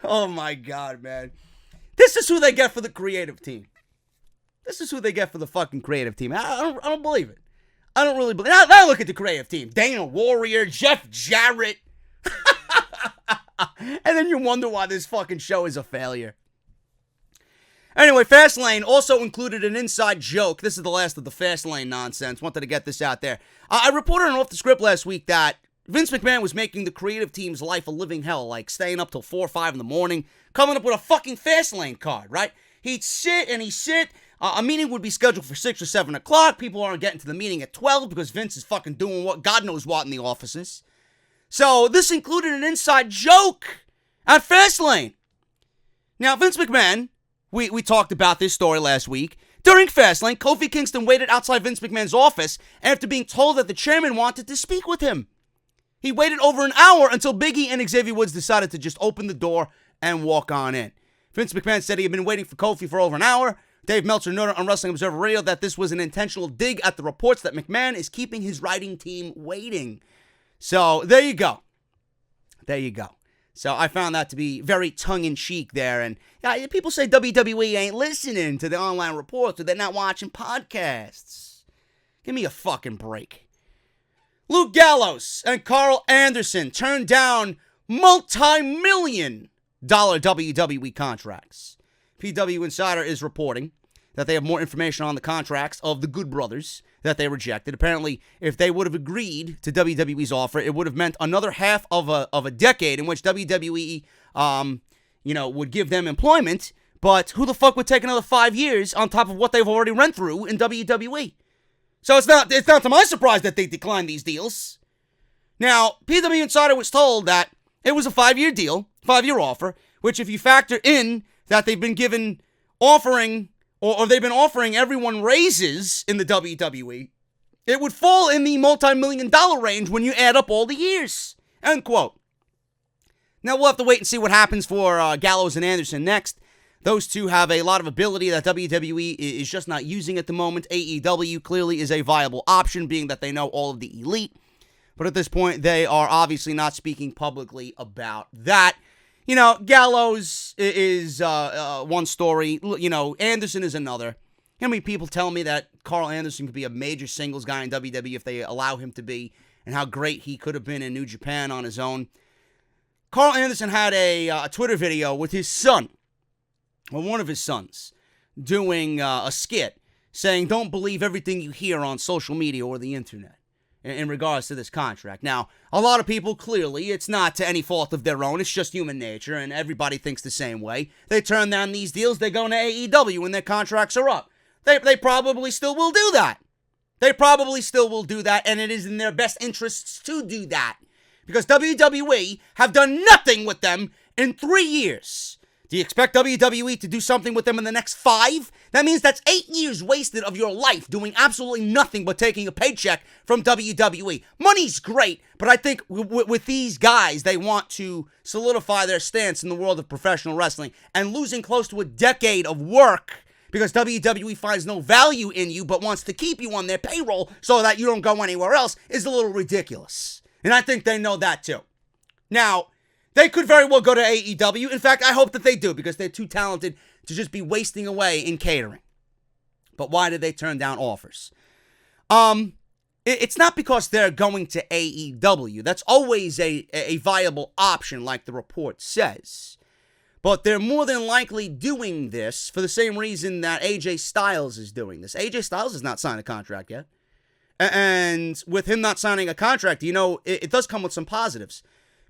Speaker 1: Oh my God, man. This is who they get for the creative team. This is who they get for the fucking creative team. I don't believe it. I don't really believe it. Now look at the creative team. Dana Warrior, Jeff Jarrett. And then you wonder why this fucking show is a failure. Anyway, Fastlane also included an inside joke. This is the last of the Fastlane nonsense. Wanted to get this out there. I reported on Off the Script last week that Vince McMahon was making the creative team's life a living hell, like staying up till 4 or 5 in the morning, coming up with a fucking Fastlane card, right? He'd sit and he'd sit. A meeting would be scheduled for 6 or 7 o'clock. People aren't getting to the meeting at 12 because Vince is fucking doing what God knows what in the offices. So this included an inside joke at Fastlane. Now, Vince McMahon, we talked about this story last week. During Fastlane, Kofi Kingston waited outside Vince McMahon's office after being told that the chairman wanted to speak with him. He waited over an hour until Big E and Xavier Woods decided to just open the door and walk on in. Vince McMahon said he had been waiting for Kofi for over an hour. Dave Meltzer noted on Wrestling Observer Radio that this was an intentional dig at the reports that McMahon is keeping his writing team waiting. So, there you go. There you go. So, I found that to be very tongue-in-cheek there. And yeah, people say WWE ain't listening to the online reports or they're not watching podcasts. Give me a fucking break. Luke Gallows and Carl Anderson turned down multi-million-dollar WWE contracts. PW Insider is reporting that they have more information on the contracts of the Good Brothers that they rejected. Apparently, if they would have agreed to WWE's offer, it would have meant another half of a decade in which WWE, would give them employment. But who the fuck would take another 5 years on top of what they've already run through in WWE? So it's not to my surprise that they declined these deals. Now, PW Insider was told that it was a 5-year deal, 5-year offer, which if you factor in that they've been given offering, or they've been offering everyone raises in the WWE, it would fall in the multi-million-dollar range when you add up all the years. End quote. Now, we'll have to wait and see what happens for Gallows and Anderson next. Those two have a lot of ability that WWE is just not using at the moment. AEW clearly is a viable option, being that they know all of the Elite. But at this point, they are obviously not speaking publicly about that. You know, Gallows is one story. You know, Anderson is another. How many people tell me that Carl Anderson could be a major singles guy in WWE if they allow him to be, and how great he could have been in New Japan on his own? Carl Anderson had a Twitter video with his son, or one of his sons, doing a skit saying, don't believe everything you hear on social media or the internet in regards to this contract. Now, a lot of people, clearly, it's not to any fault of their own. It's just human nature, and everybody thinks the same way. They turn down these deals, they go into AEW when their contracts are up. They probably still will do that. They probably still will do that, and it is in their best interests to do that. Because WWE have done nothing with them in 3 years. Do you expect WWE to do something with them in the next 5? That means that's 8 years wasted of your life doing absolutely nothing but taking a paycheck from WWE. Money's great, but I think with these guys, they want to solidify their stance in the world of professional wrestling. And losing close to a decade of work because WWE finds no value in you but wants to keep you on their payroll so that you don't go anywhere else is a little ridiculous. And I think they know that too. Now, they could very well go to AEW. In fact, I hope that they do because they're too talented to just be wasting away in catering. But why did they turn down offers? It's not because they're going to AEW. That's always a viable option, like the report says. But they're more than likely doing this for the same reason that AJ Styles is doing this. AJ Styles has not signed a contract yet. And with him not signing a contract, you know, it does come with some positives.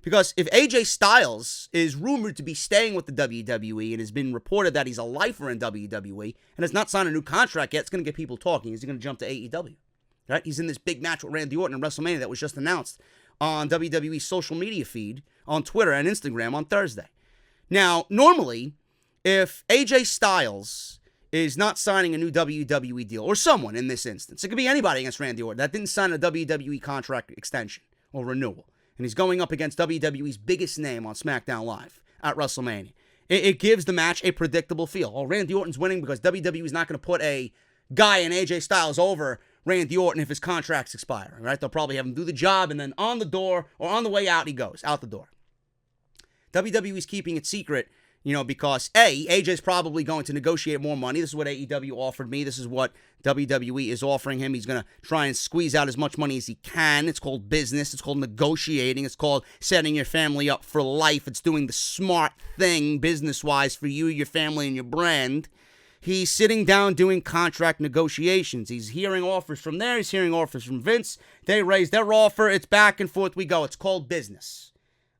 Speaker 1: Because if AJ Styles is rumored to be staying with the WWE and has been reported that he's a lifer in WWE and has not signed a new contract yet, it's going to get people talking. Is he going to jump to AEW? Right? He's in this big match with Randy Orton in WrestleMania that was just announced on WWE's social media feed on Twitter and Instagram on Thursday. Now, normally, if AJ Styles is not signing a new WWE deal, or someone in this instance, it could be anybody against Randy Orton that didn't sign a WWE contract extension or renewal, and he's going up against WWE's biggest name on SmackDown Live at WrestleMania. It gives the match a predictable feel. Oh, Randy Orton's winning because WWE is not going to put a guy in AJ Styles over Randy Orton if his contract's expiring, right? They'll probably have him do the job, and then on the door or on the way out, he goes out the door. WWE's keeping it secret, you know, because AJ's probably going to negotiate more money. This is what AEW offered me. This is what WWE is offering him. He's going to try and squeeze out as much money as he can. It's called business. It's called negotiating. It's called setting your family up for life. It's doing the smart thing business-wise for you, your family, and your brand. He's sitting down doing contract negotiations. He's hearing offers from there. He's hearing offers from Vince. They raise their offer. It's back and forth we go. It's called business.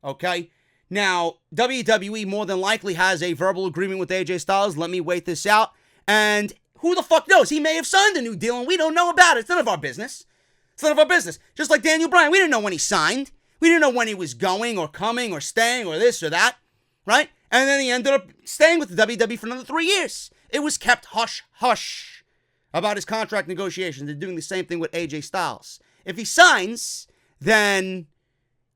Speaker 1: Okay? Now, WWE more than likely has a verbal agreement with AJ Styles. Let me wait this out. And who the fuck knows? He may have signed a new deal and we don't know about it. It's none of our business. It's none of our business. Just like Daniel Bryan. We didn't know when he signed. We didn't know when he was going or coming or staying or this or that. Right? And then he ended up staying with the WWE for another 3 years. It was kept hush-hush about his contract negotiations. They're doing the same thing with AJ Styles. If he signs, then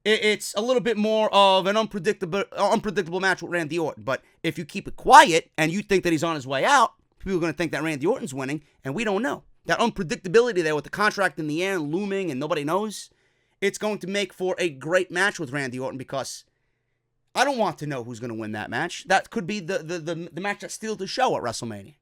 Speaker 1: it's a little bit more of an unpredictable match with Randy Orton. But if you keep it quiet and you think that he's on his way out, people are going to think that Randy Orton's winning, and we don't know. That unpredictability there with the contract in the air and looming and nobody knows, it's going to make for a great match with Randy Orton because I don't want to know who's going to win that match. That could be the match that steals the show at WrestleMania.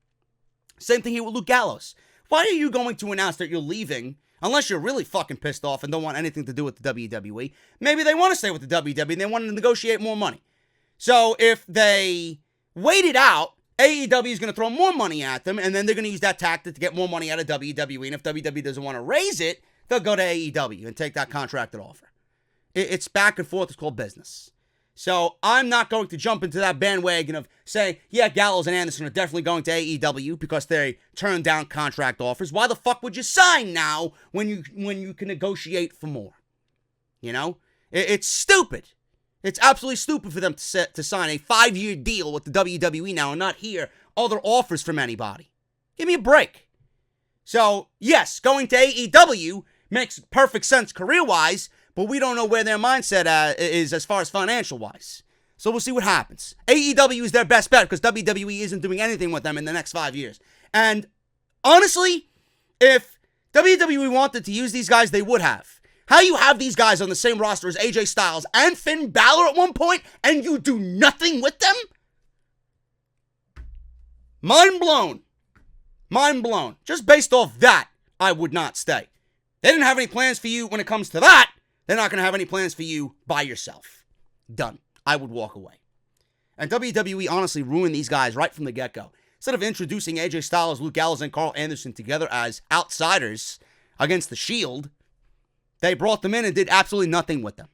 Speaker 1: Same thing here with Luke Gallows. Why are you going to announce that you're leaving unless you're really fucking pissed off and don't want anything to do with the WWE? Maybe they want to stay with the WWE and they want to negotiate more money. So if they wait it out, AEW is going to throw more money at them, and then they're going to use that tactic to get more money out of WWE. And if WWE doesn't want to raise it, they'll go to AEW and take that contracted offer. It's back and forth. It's called business. So I'm not going to jump into that bandwagon of saying, yeah, Gallows and Anderson are definitely going to AEW because they turned down contract offers. Why the fuck would you sign now when you can negotiate for more? You know? It's stupid. It's absolutely stupid for them to sign a 5-year deal with the WWE now and not hear other offers from anybody. Give me a break. So, yes, going to AEW makes perfect sense career-wise, but we don't know where their mindset is as far as financial-wise. So we'll see what happens. AEW is their best bet because WWE isn't doing anything with them in the next 5 years. And honestly, if WWE wanted to use these guys, they would have. How you have these guys on the same roster as AJ Styles and Finn Balor at one point, and you do nothing with them? Mind blown. Mind blown. Just based off that, I would not stay. They didn't have any plans for you when it comes to that. They're not going to have any plans for you by yourself. Done. I would walk away. And WWE honestly ruined these guys right from the get-go. Instead of introducing AJ Styles, Luke Gallows, and Carl Anderson together as outsiders against the Shield, they brought them in and did absolutely nothing with them.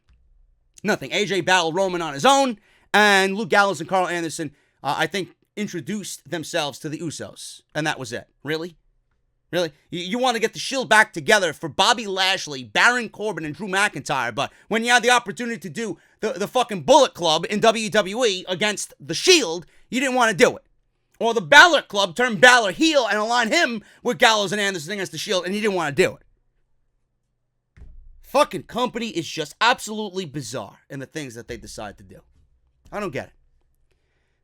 Speaker 1: Nothing. AJ battled Roman on his own, and Luke Gallows and Carl Anderson, I think, introduced themselves to the Usos. And that was it. Really? Really? You want to get the Shield back together for Bobby Lashley, Baron Corbin, and Drew McIntyre, but when you had the opportunity to do the fucking Bullet Club in WWE against the Shield, you didn't want to do it. Or the Balor Club turned Balor heel and align him with Gallows and Anderson against the Shield, and he didn't want to do it. Fucking company is just absolutely bizarre in the things that they decide to do. I don't get it.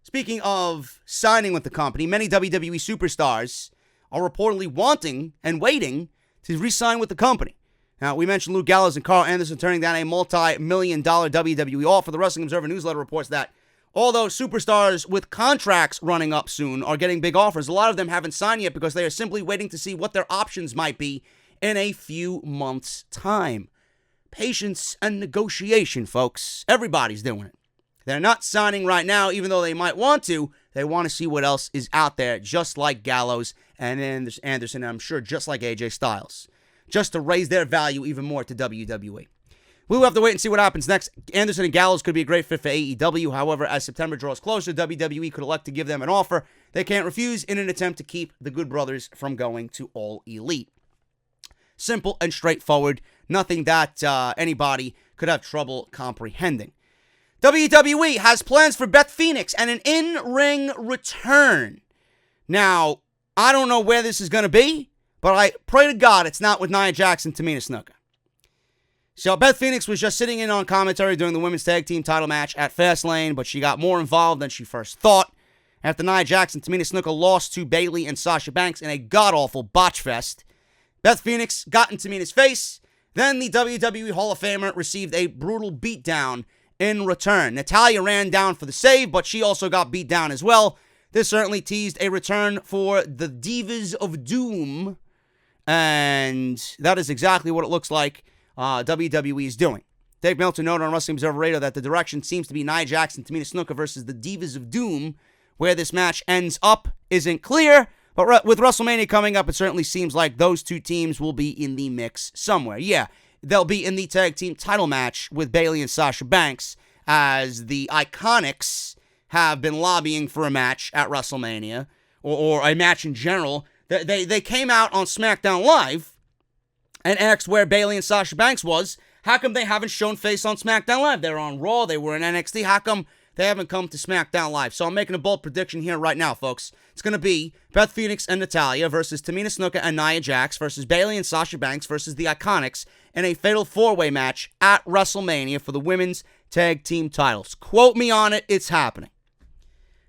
Speaker 1: Speaking of signing with the company, many WWE superstars are reportedly wanting and waiting to re-sign with the company. Now, we mentioned Luke Gallows and Carl Anderson turning down a multi-million-dollar WWE offer. The Wrestling Observer newsletter reports that although superstars with contracts running up soon are getting big offers, a lot of them haven't signed yet because they are simply waiting to see what their options might be in a few months' time. Patience and negotiation, folks. Everybody's doing it. They're not signing right now, even though they might want to. They want to see what else is out there, just like Gallows and Anderson, and I'm sure just like AJ Styles, just to raise their value even more to WWE. We'll have to wait and see what happens next. Anderson and Gallows could be a great fit for AEW. However, as September draws closer, WWE could elect to give them an offer they can't refuse in an attempt to keep the Good Brothers from going to All Elite. Simple and straightforward. Nothing that anybody could have trouble comprehending. WWE has plans for Beth Phoenix and an in-ring return. Now, I don't know where this is going to be, but I pray to God it's not with Nia Jax and Tamina Snuka. So Beth Phoenix was just sitting in on commentary during the women's tag team title match at Fastlane, but she got more involved than she first thought. After Nia Jax and Tamina Snuka lost to Bayley and Sasha Banks in a god-awful botch fest, Beth Phoenix got in Tamina's face. Then the WWE Hall of Famer received a brutal beatdown in return. Natalya ran down for the save, but she also got beat down as well. This certainly teased a return for the Divas of Doom, and that is exactly what it looks like WWE is doing. Dave Meltzer noted on Wrestling Observer Radio that the direction seems to be Nia Jax and Tamina Snuka versus the Divas of Doom. Where this match ends up isn't clear, but with WrestleMania coming up, it certainly seems like those two teams will be in the mix somewhere. Yeah, they'll be in the tag team title match with Bayley and Sasha Banks, as the Iconics have been lobbying for a match at WrestleMania, or a match in general. They came out on SmackDown Live and asked where Bayley and Sasha Banks was. How come they haven't shown face on SmackDown Live? They were on Raw, they were in NXT. How come they haven't come to SmackDown Live? So I'm making a bold prediction here right now, folks. It's going to be Beth Phoenix and Natalya versus Tamina Snuka and Nia Jax versus Bayley and Sasha Banks versus the Iconics in a fatal four-way match at WrestleMania for the women's tag team titles. Quote me on it, it's happening.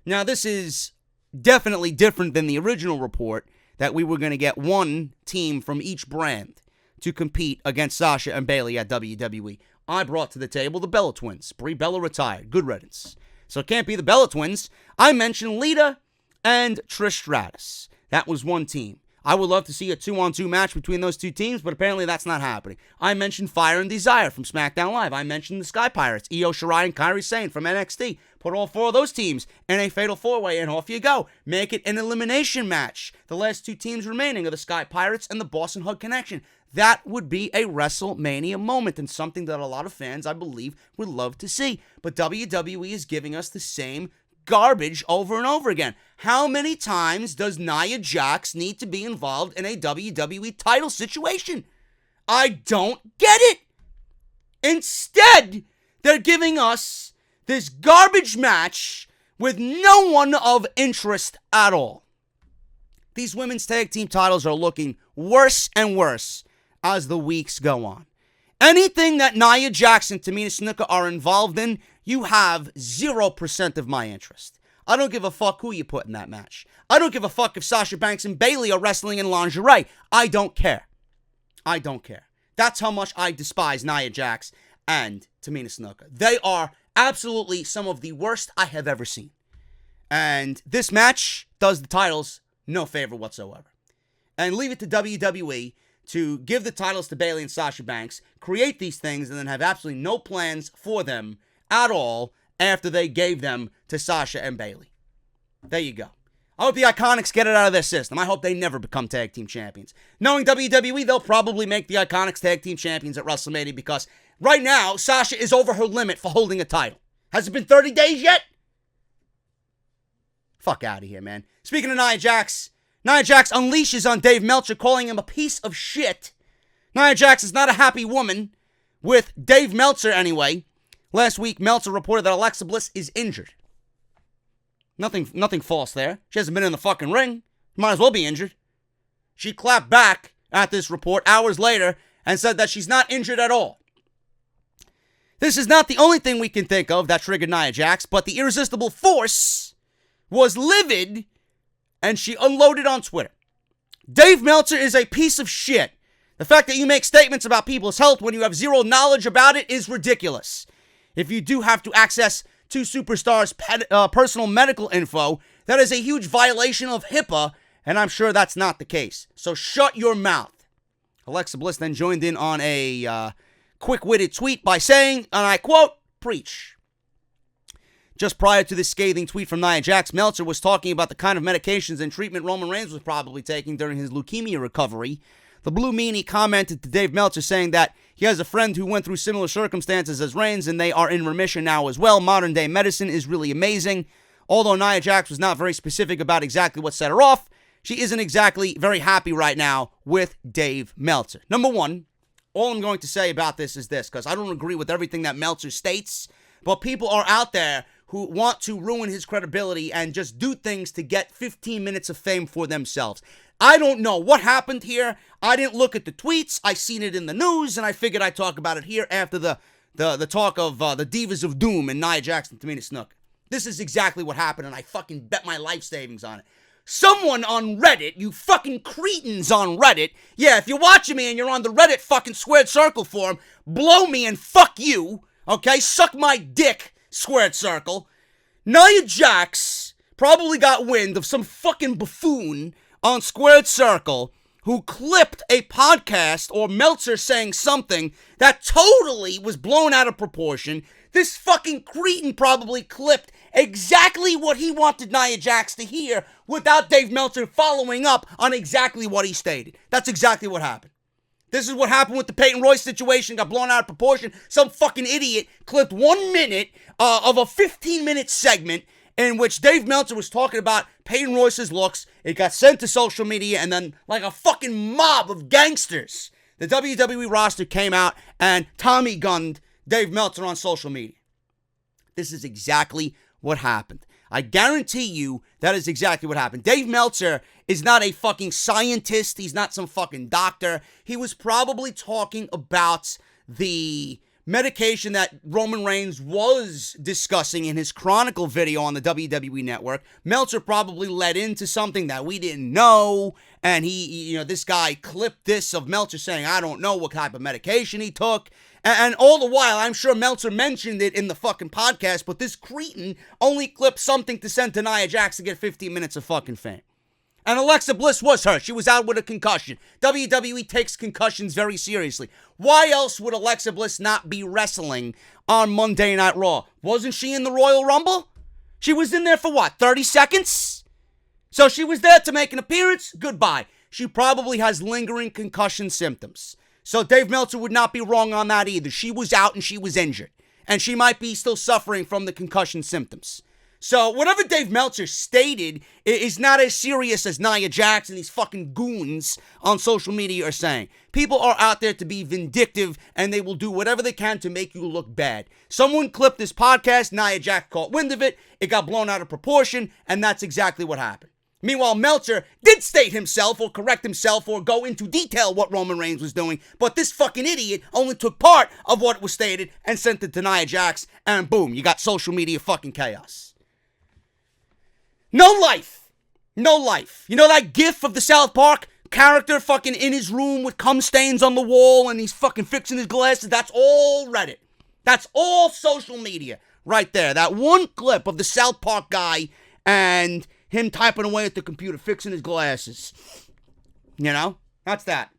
Speaker 1: Now, this is definitely different than the original report that we were going to get one team from each brand to compete against Sasha and Bayley at WWE. I brought to the table the Bella Twins. Brie Bella retired. Good riddance. So it can't be the Bella Twins. I mentioned Lita and Trish Stratus. That was one team. I would love to see a 2-on-2 match between those two teams, but apparently that's not happening. I mentioned Fire and Desire from SmackDown Live. I mentioned the Sky Pirates, Io Shirai and Kairi Sane from NXT. Put all four of those teams in a fatal four-way, and off you go. Make it an elimination match. The last two teams remaining are the Sky Pirates and the Boston Hug Connection. That would be a WrestleMania moment, and something that a lot of fans, I believe, would love to see. But WWE is giving us the same garbage over and over again. How many times does Nia Jax need to be involved in a WWE title situation? I don't get it. Instead, they're giving us this garbage match with no one of interest at all. These women's tag team titles are looking worse and worse as the weeks go on. Anything that Nia Jax and Tamina Snuka are involved in, you have 0% of my interest. I don't give a fuck who you put in that match. I don't give a fuck if Sasha Banks and Bayley are wrestling in lingerie. I don't care. I don't care. That's how much I despise Nia Jax and Tamina Snuka. They are absolutely some of the worst I have ever seen. And this match does the titles no favor whatsoever. And leave it to WWE to give the titles to Bayley and Sasha Banks, create these things, and then have absolutely no plans for them at all after they gave them to Sasha and Bayley. There you go. I hope the Iconics get it out of their system. I hope they never become tag team champions. Knowing WWE, they'll probably make the Iconics tag team champions at WrestleMania because right now, Sasha is over her limit for holding a title. Has it been 30 days yet? Fuck out of here, man. Speaking of Nia Jax unleashes on Dave Meltzer, calling him a piece of shit. Nia Jax is not a happy woman with Dave Meltzer anyway. Last week, Meltzer reported that Alexa Bliss is injured. Nothing false there. She hasn't been in the fucking ring. Might as well be injured. She clapped back at this report hours later and said that she's not injured at all. This is not the only thing we can think of that triggered Nia Jax, but the irresistible force was livid and she unloaded on Twitter. Dave Meltzer is a piece of shit. The fact that you make statements about people's health when you have zero knowledge about it is ridiculous. If you do have to access two superstars' personal medical info, that is a huge violation of HIPAA, and I'm sure that's not the case. So shut your mouth. Alexa Bliss then joined in on a quick-witted tweet by saying, and I quote, "Preach." Just prior to this scathing tweet from Nia Jax, Meltzer was talking about the kind of medications and treatment Roman Reigns was probably taking during his leukemia recovery. The Blue Meanie commented to Dave Meltzer saying that he has a friend who went through similar circumstances as Reigns and they are in remission now as well. Modern day medicine is really amazing. Although Nia Jax was not very specific about exactly what set her off, she isn't exactly very happy right now with Dave Meltzer. Number one, all I'm going to say about this is this, because I don't agree with everything that Meltzer states, but people are out there who want to ruin his credibility and just do things to get 15 minutes of fame for themselves. I don't know what happened here. I didn't look at the tweets. I seen it in the news, and I figured I'd talk about it here after the talk of the Divas of Doom and Nia Jax and Tamina Snuka. This is exactly what happened, and I fucking bet my life savings on it. Someone on Reddit, you fucking cretins on Reddit, yeah, if you're watching me and you're on the Reddit fucking squared circle forum, blow me and fuck you, okay? Suck my dick, squared circle. Nia Jax probably got wind of some fucking buffoon on Squared Circle who clipped a podcast or Meltzer saying something that totally was blown out of proportion. This fucking cretin probably clipped exactly what he wanted Nia Jax to hear without Dave Meltzer following up on exactly what he stated. That's exactly what happened. This is what happened with the Peyton Royce situation, got blown out of proportion. Some fucking idiot clipped 1 minute of a 15-minute segment in which Dave Meltzer was talking about Peyton Royce's looks. It got sent to social media, and then like a fucking mob of gangsters, the WWE roster came out and Tommy gunned Dave Meltzer on social media. This is exactly what happened. I guarantee you that is exactly what happened. Dave Meltzer is not a fucking scientist. He's not some fucking doctor. He was probably talking about the medication that Roman Reigns was discussing in his Chronicle video on the WWE Network. Meltzer probably led into something that we didn't know, and this guy clipped this of Meltzer saying, I don't know what type of medication he took, and all the while, I'm sure Meltzer mentioned it in the fucking podcast, but this cretin only clipped something to send to Nia Jax to get 15 minutes of fucking fame. And Alexa Bliss was hurt. She was out with a concussion. WWE takes concussions very seriously. Why else would Alexa Bliss not be wrestling on Monday Night Raw? Wasn't she in the Royal Rumble? She was in there for what, 30 seconds? So she was there to make an appearance? Goodbye. She probably has lingering concussion symptoms. So Dave Meltzer would not be wrong on that either. She was out and she was injured. And she might be still suffering from the concussion symptoms. So whatever Dave Meltzer stated is not as serious as Nia Jax and these fucking goons on social media are saying. People are out there to be vindictive and they will do whatever they can to make you look bad. Someone clipped this podcast, Nia Jax caught wind of it, it got blown out of proportion, and that's exactly what happened. Meanwhile, Meltzer did state himself or correct himself or go into detail what Roman Reigns was doing, but this fucking idiot only took part of what was stated and sent it to Nia Jax, and boom, you got social media fucking chaos. No life. No life. You know that gif of the South Park character fucking in his room with cum stains on the wall and he's fucking fixing his glasses? That's all Reddit. That's all social media right there. That one clip of the South Park guy and him typing away at the computer, fixing his glasses. You know? That's that.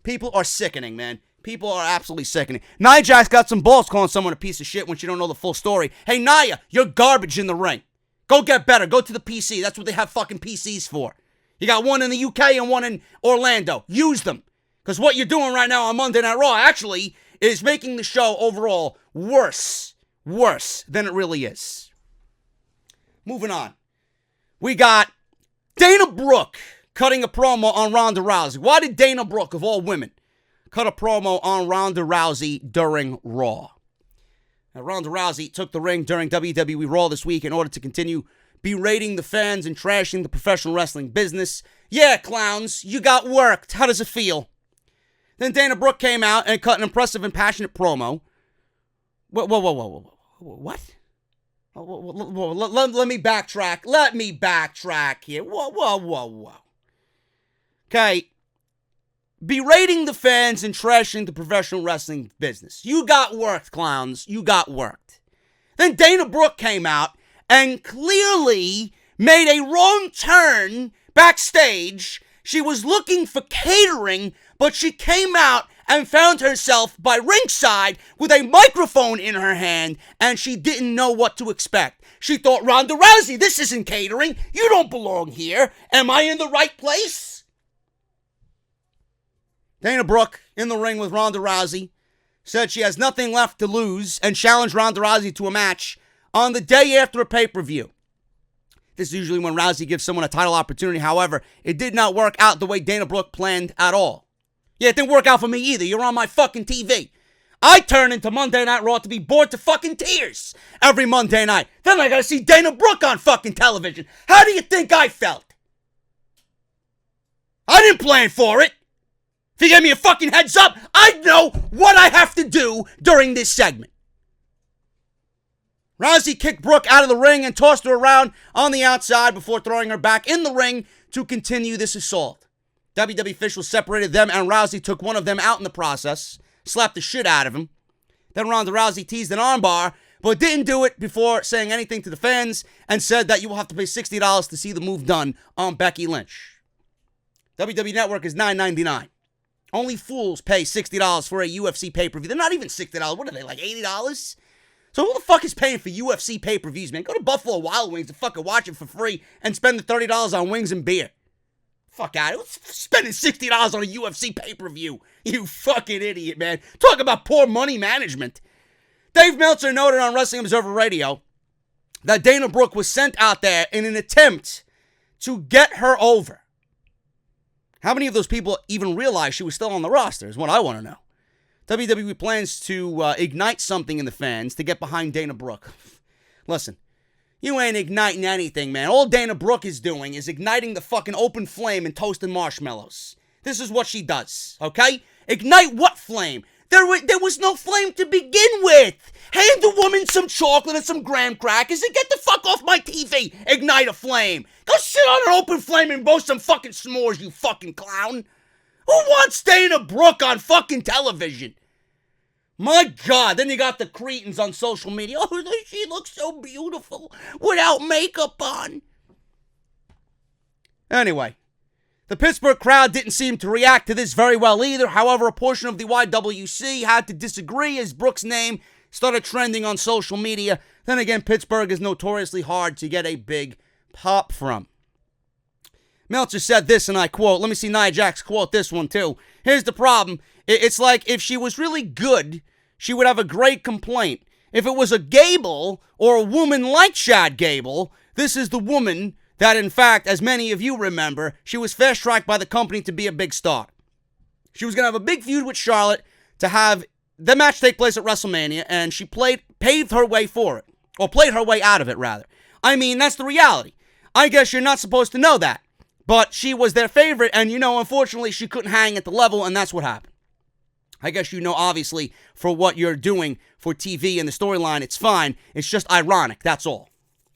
Speaker 1: People are sickening, man. People are absolutely sickening. Nia Jax got some balls calling someone a piece of shit when she don't know the full story. Hey, Nia, you're garbage in the ring. Go get better. Go to the PC. That's what they have fucking PCs for. You got one in the UK and one in Orlando. Use them. Because what you're doing right now on Monday Night Raw actually is making the show overall worse. Worse than it really is. Moving on. We got Dana Brooke cutting a promo on Ronda Rousey. Why did Dana Brooke, of all women, cut a promo on Ronda Rousey during Raw? Now, Ronda Rousey took the ring during WWE Raw this week in order to continue berating the fans and trashing the professional wrestling business. Yeah, clowns, you got worked. How does it feel? Then Dana Brooke came out and cut an impressive and passionate promo. Whoa. What? Let me backtrack. Let me backtrack here. Whoa. Okay. Berating the fans and trashing the professional wrestling business. You got worked, clowns. You got worked. Then Dana Brooke came out and clearly made a wrong turn backstage. She was looking for catering, but she came out and found herself by ringside with a microphone in her hand, and she didn't know what to expect. She thought, Ronda Rousey, this isn't catering. You don't belong here. Am I in the right place? Dana Brooke, in the ring with Ronda Rousey, said she has nothing left to lose and challenged Ronda Rousey to a match on the day after a pay-per-view. This is usually when Rousey gives someone a title opportunity. However, it did not work out the way Dana Brooke planned at all. Yeah, it didn't work out for me either. You're on my fucking TV. I turn into Monday Night Raw to be bored to fucking tears every Monday night. Then I gotta see Dana Brooke on fucking television. How do you think I felt? I didn't plan for it. If you gave me a fucking heads up, I'd know what I have to do during this segment. Rousey kicked Brooke out of the ring and tossed her around on the outside before throwing her back in the ring to continue this assault. WWE officials separated them and Rousey took one of them out in the process, slapped the shit out of him. Then Ronda Rousey teased an armbar, but didn't do it before saying anything to the fans and said that you will have to pay $60 to see the move done on Becky Lynch. WWE Network is $9.99. Only fools pay $60 for a UFC pay-per-view. They're not even $60. What are they, like $80? So who the fuck is paying for UFC pay-per-views, man? Go to Buffalo Wild Wings and fucking watch it for free and spend the $30 on wings and beer. Fuck out of it. Spending $60 on a UFC pay-per-view. You fucking idiot, man. Talk about poor money management. Dave Meltzer noted on Wrestling Observer Radio that Dana Brooke was sent out there in an attempt to get her over. How many of those people even realized she was still on the roster is what I want to know. WWE plans to ignite something in the fans to get behind Dana Brooke. Listen, you ain't igniting anything, man. All Dana Brooke is doing is igniting the fucking open flame and toasting marshmallows. This is what she does, okay? Ignite what flame? There was no flame to begin with. Hand the woman some chocolate and some graham crackers and get the fuck off my TV. Ignite a flame. Go sit on an open flame and boast some fucking s'mores, you fucking clown. Who wants Dana Brooke on fucking television? My God, then you got the cretins on social media. Oh, she looks so beautiful without makeup on. Anyway, the Pittsburgh crowd didn't seem to react to this very well either. However, a portion of the YWC had to disagree as Brooke's name started trending on social media. Then again, Pittsburgh is notoriously hard to get a big pop from. Meltzer said this, and I quote, let me see Nia Jax quote this one too. Here's the problem. It's like if she was really good, she would have a great complaint. If it was a Gable or a woman like Chad Gable, this is the woman that, in fact, as many of you remember, she was fast-tracked by the company to be a big star. She was going to have a big feud with Charlotte to have the match take place at WrestleMania, and she paved her way for it. Or played her way out of it, rather. I mean, that's the reality. I guess you're not supposed to know that. But she was their favorite, and unfortunately, she couldn't hang at the level, and that's what happened. I guess obviously, for what you're doing for TV and the storyline, it's fine. It's just ironic, that's all.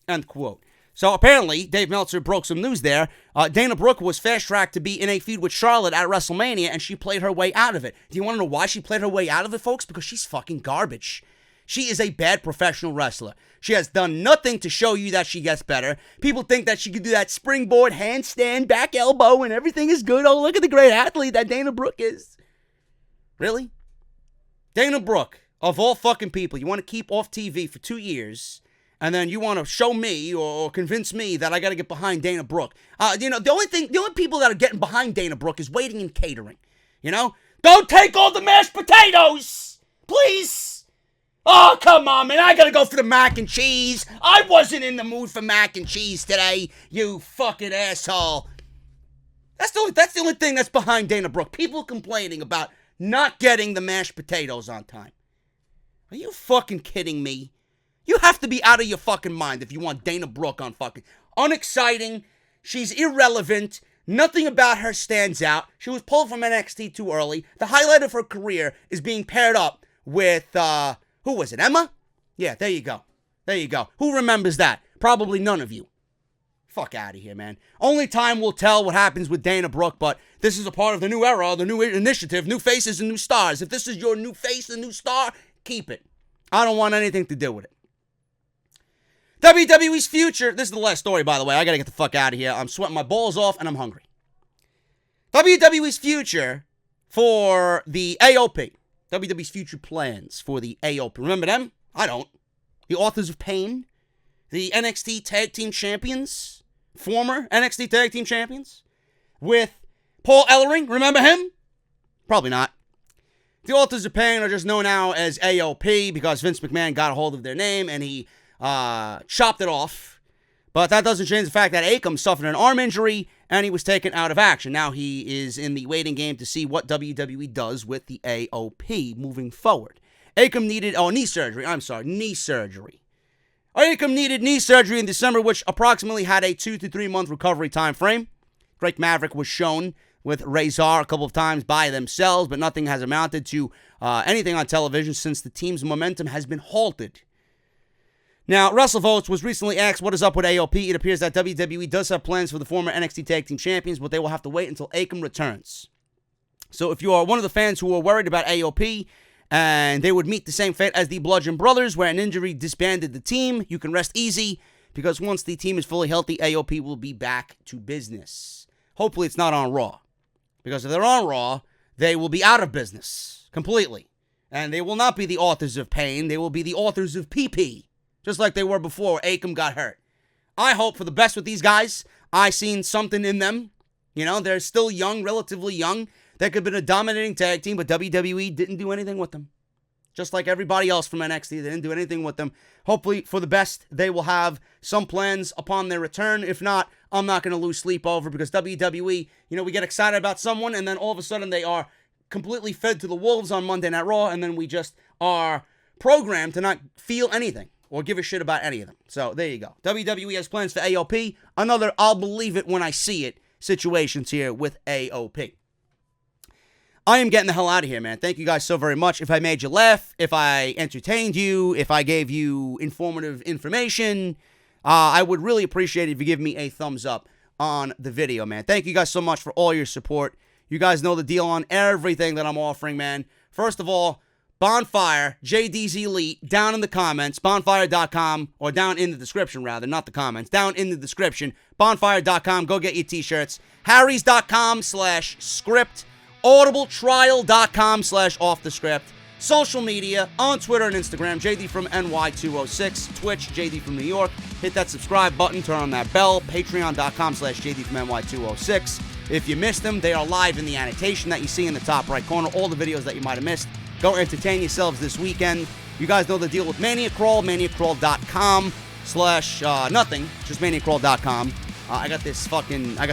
Speaker 1: End quote. So apparently, Dave Meltzer broke some news there. Dana Brooke was fast-tracked to be in a feud with Charlotte at WrestleMania, and she played her way out of it. Do you want to know why she played her way out of it, folks? Because she's fucking garbage. She is a bad professional wrestler. She has done nothing to show you that she gets better. People think that she could do that springboard, handstand, back elbow, and everything is good. Oh, look at the great athlete that Dana Brooke is. Really? Dana Brooke, of all fucking people, you want to keep off TV for 2 years, and then you want to show me or convince me that I got to get behind Dana Brooke. The only people that are getting behind Dana Brooke is waiting and catering. Don't take all the mashed potatoes, please. Oh, come on, man. I gotta go for the mac and cheese. I wasn't in the mood for mac and cheese today, you fucking asshole. That's the only thing that's behind Dana Brooke. People complaining about not getting the mashed potatoes on time. Are you fucking kidding me? You have to be out of your fucking mind if you want Dana Brooke on fucking... Unexciting. She's irrelevant. Nothing about her stands out. She was pulled from NXT too early. The highlight of her career is being paired up with, who was it, Emma? Yeah, there you go. There you go. Who remembers that? Probably none of you. Fuck out of here, man. Only time will tell what happens with Dana Brooke, but this is a part of the new era, the new initiative, new faces and new stars. If this is your new face and new star, keep it. I don't want anything to do with it. WWE's future. This is the last story, by the way. I gotta get the fuck out of here. I'm sweating my balls off and I'm hungry. WWE's future for the AOP. WWE's future plans for the AOP. Remember them? I don't. The Authors of Pain. The NXT Tag Team Champions. Former NXT Tag Team Champions. With Paul Ellering. Remember him? Probably not. The Authors of Pain are just known now as AOP because Vince McMahon got a hold of their name and he chopped it off. But that doesn't change the fact that Akam suffered an arm injury and he was taken out of action. Now he is in the waiting game to see what WWE does with the AOP moving forward. Akam needed, knee surgery. Akam needed knee surgery in December, which approximately had a 2 to 3 month recovery time frame. Drake Maverick was shown with Razor a couple of times by themselves, but nothing has amounted to anything on television since the team's momentum has been halted. Now, WrestleVotes was recently asked what is up with AOP. It appears that WWE does have plans for the former NXT Tag Team Champions, but they will have to wait until Akam returns. So if you are one of the fans who are worried about AOP and they would meet the same fate as the Bludgeon Brothers, where an injury disbanded the team, you can rest easy because once the team is fully healthy, AOP will be back to business. Hopefully it's not on Raw, because if they're on Raw, they will be out of business completely. And they will not be the Authors of Pain. They will be the Authors of PP. Just like they were before Akam got hurt. I hope for the best with these guys. I seen something in them. They're still young, relatively young. They could have been a dominating tag team, but WWE didn't do anything with them. Just like everybody else from NXT, they didn't do anything with them. Hopefully, for the best, they will have some plans upon their return. If not, I'm not going to lose sleep over because WWE, we get excited about someone, and then all of a sudden they are completely fed to the wolves on Monday Night Raw, and then we just are programmed to not feel anything or give a shit about any of them. So, there you go. WWE has plans for AOP. Another I'll believe it when I see it situations here with AOP. I am getting the hell out of here, man. Thank you guys so very much. If I made you laugh, if I entertained you, if I gave you informative information, I would really appreciate it if you give me a thumbs up on the video, man. Thank you guys so much for all your support. You guys know the deal on everything that I'm offering, man. First of all, Bonfire, JDs Elite, down in the comments, bonfire.com, or down in the description, rather, not the comments, down in the description, bonfire.com, go get your t-shirts, harrys.com/script, audibletrial.com/offthescript, social media, on Twitter and Instagram, JD from NY206, Twitch, JD from New York, hit that subscribe button, turn on that bell, patreon.com/JD from NY206. If you missed them, they are live in the annotation that you see in the top right corner, all the videos that you might have missed. Go entertain yourselves this weekend. You guys know the deal with Mania Crawl, maniacrawl.com/nothing, just maniacrawl.com. I got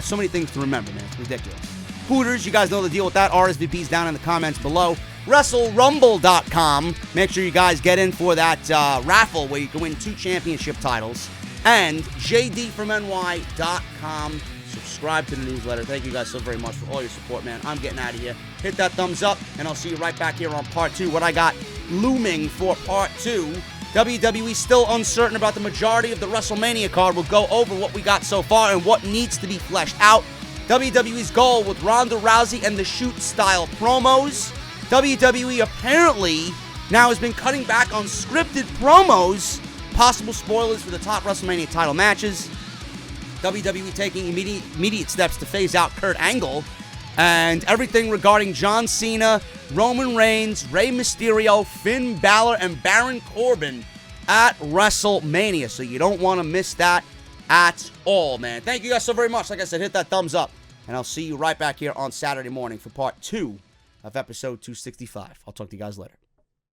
Speaker 1: so many things to remember, man. It's ridiculous. Hooters, you guys know the deal with that. RSVP's down in the comments below. WrestleRumble.com. Make sure you guys get in for that raffle where you can win 2 championship titles. and jdfromny.com. Subscribe to the newsletter. Thank you guys so very much for all your support, man. I'm getting out of here. Hit that thumbs up, and I'll see you right back here on part 2. What I got looming for part 2. WWE still uncertain about the majority of the WrestleMania card. We'll go over what we got so far and what needs to be fleshed out. WWE's goal with Ronda Rousey and the shoot-style promos. WWE apparently now has been cutting back on scripted promos. Possible spoilers for the top WrestleMania title matches. WWE taking immediate steps to phase out Kurt Angle. And everything regarding John Cena, Roman Reigns, Rey Mysterio, Finn Balor, and Baron Corbin at WrestleMania. So you don't want to miss that at all, man. Thank you guys so very much. Like I said, hit that thumbs up. And I'll see you right back here on Saturday morning for part 2 of episode 265. I'll talk to you guys later.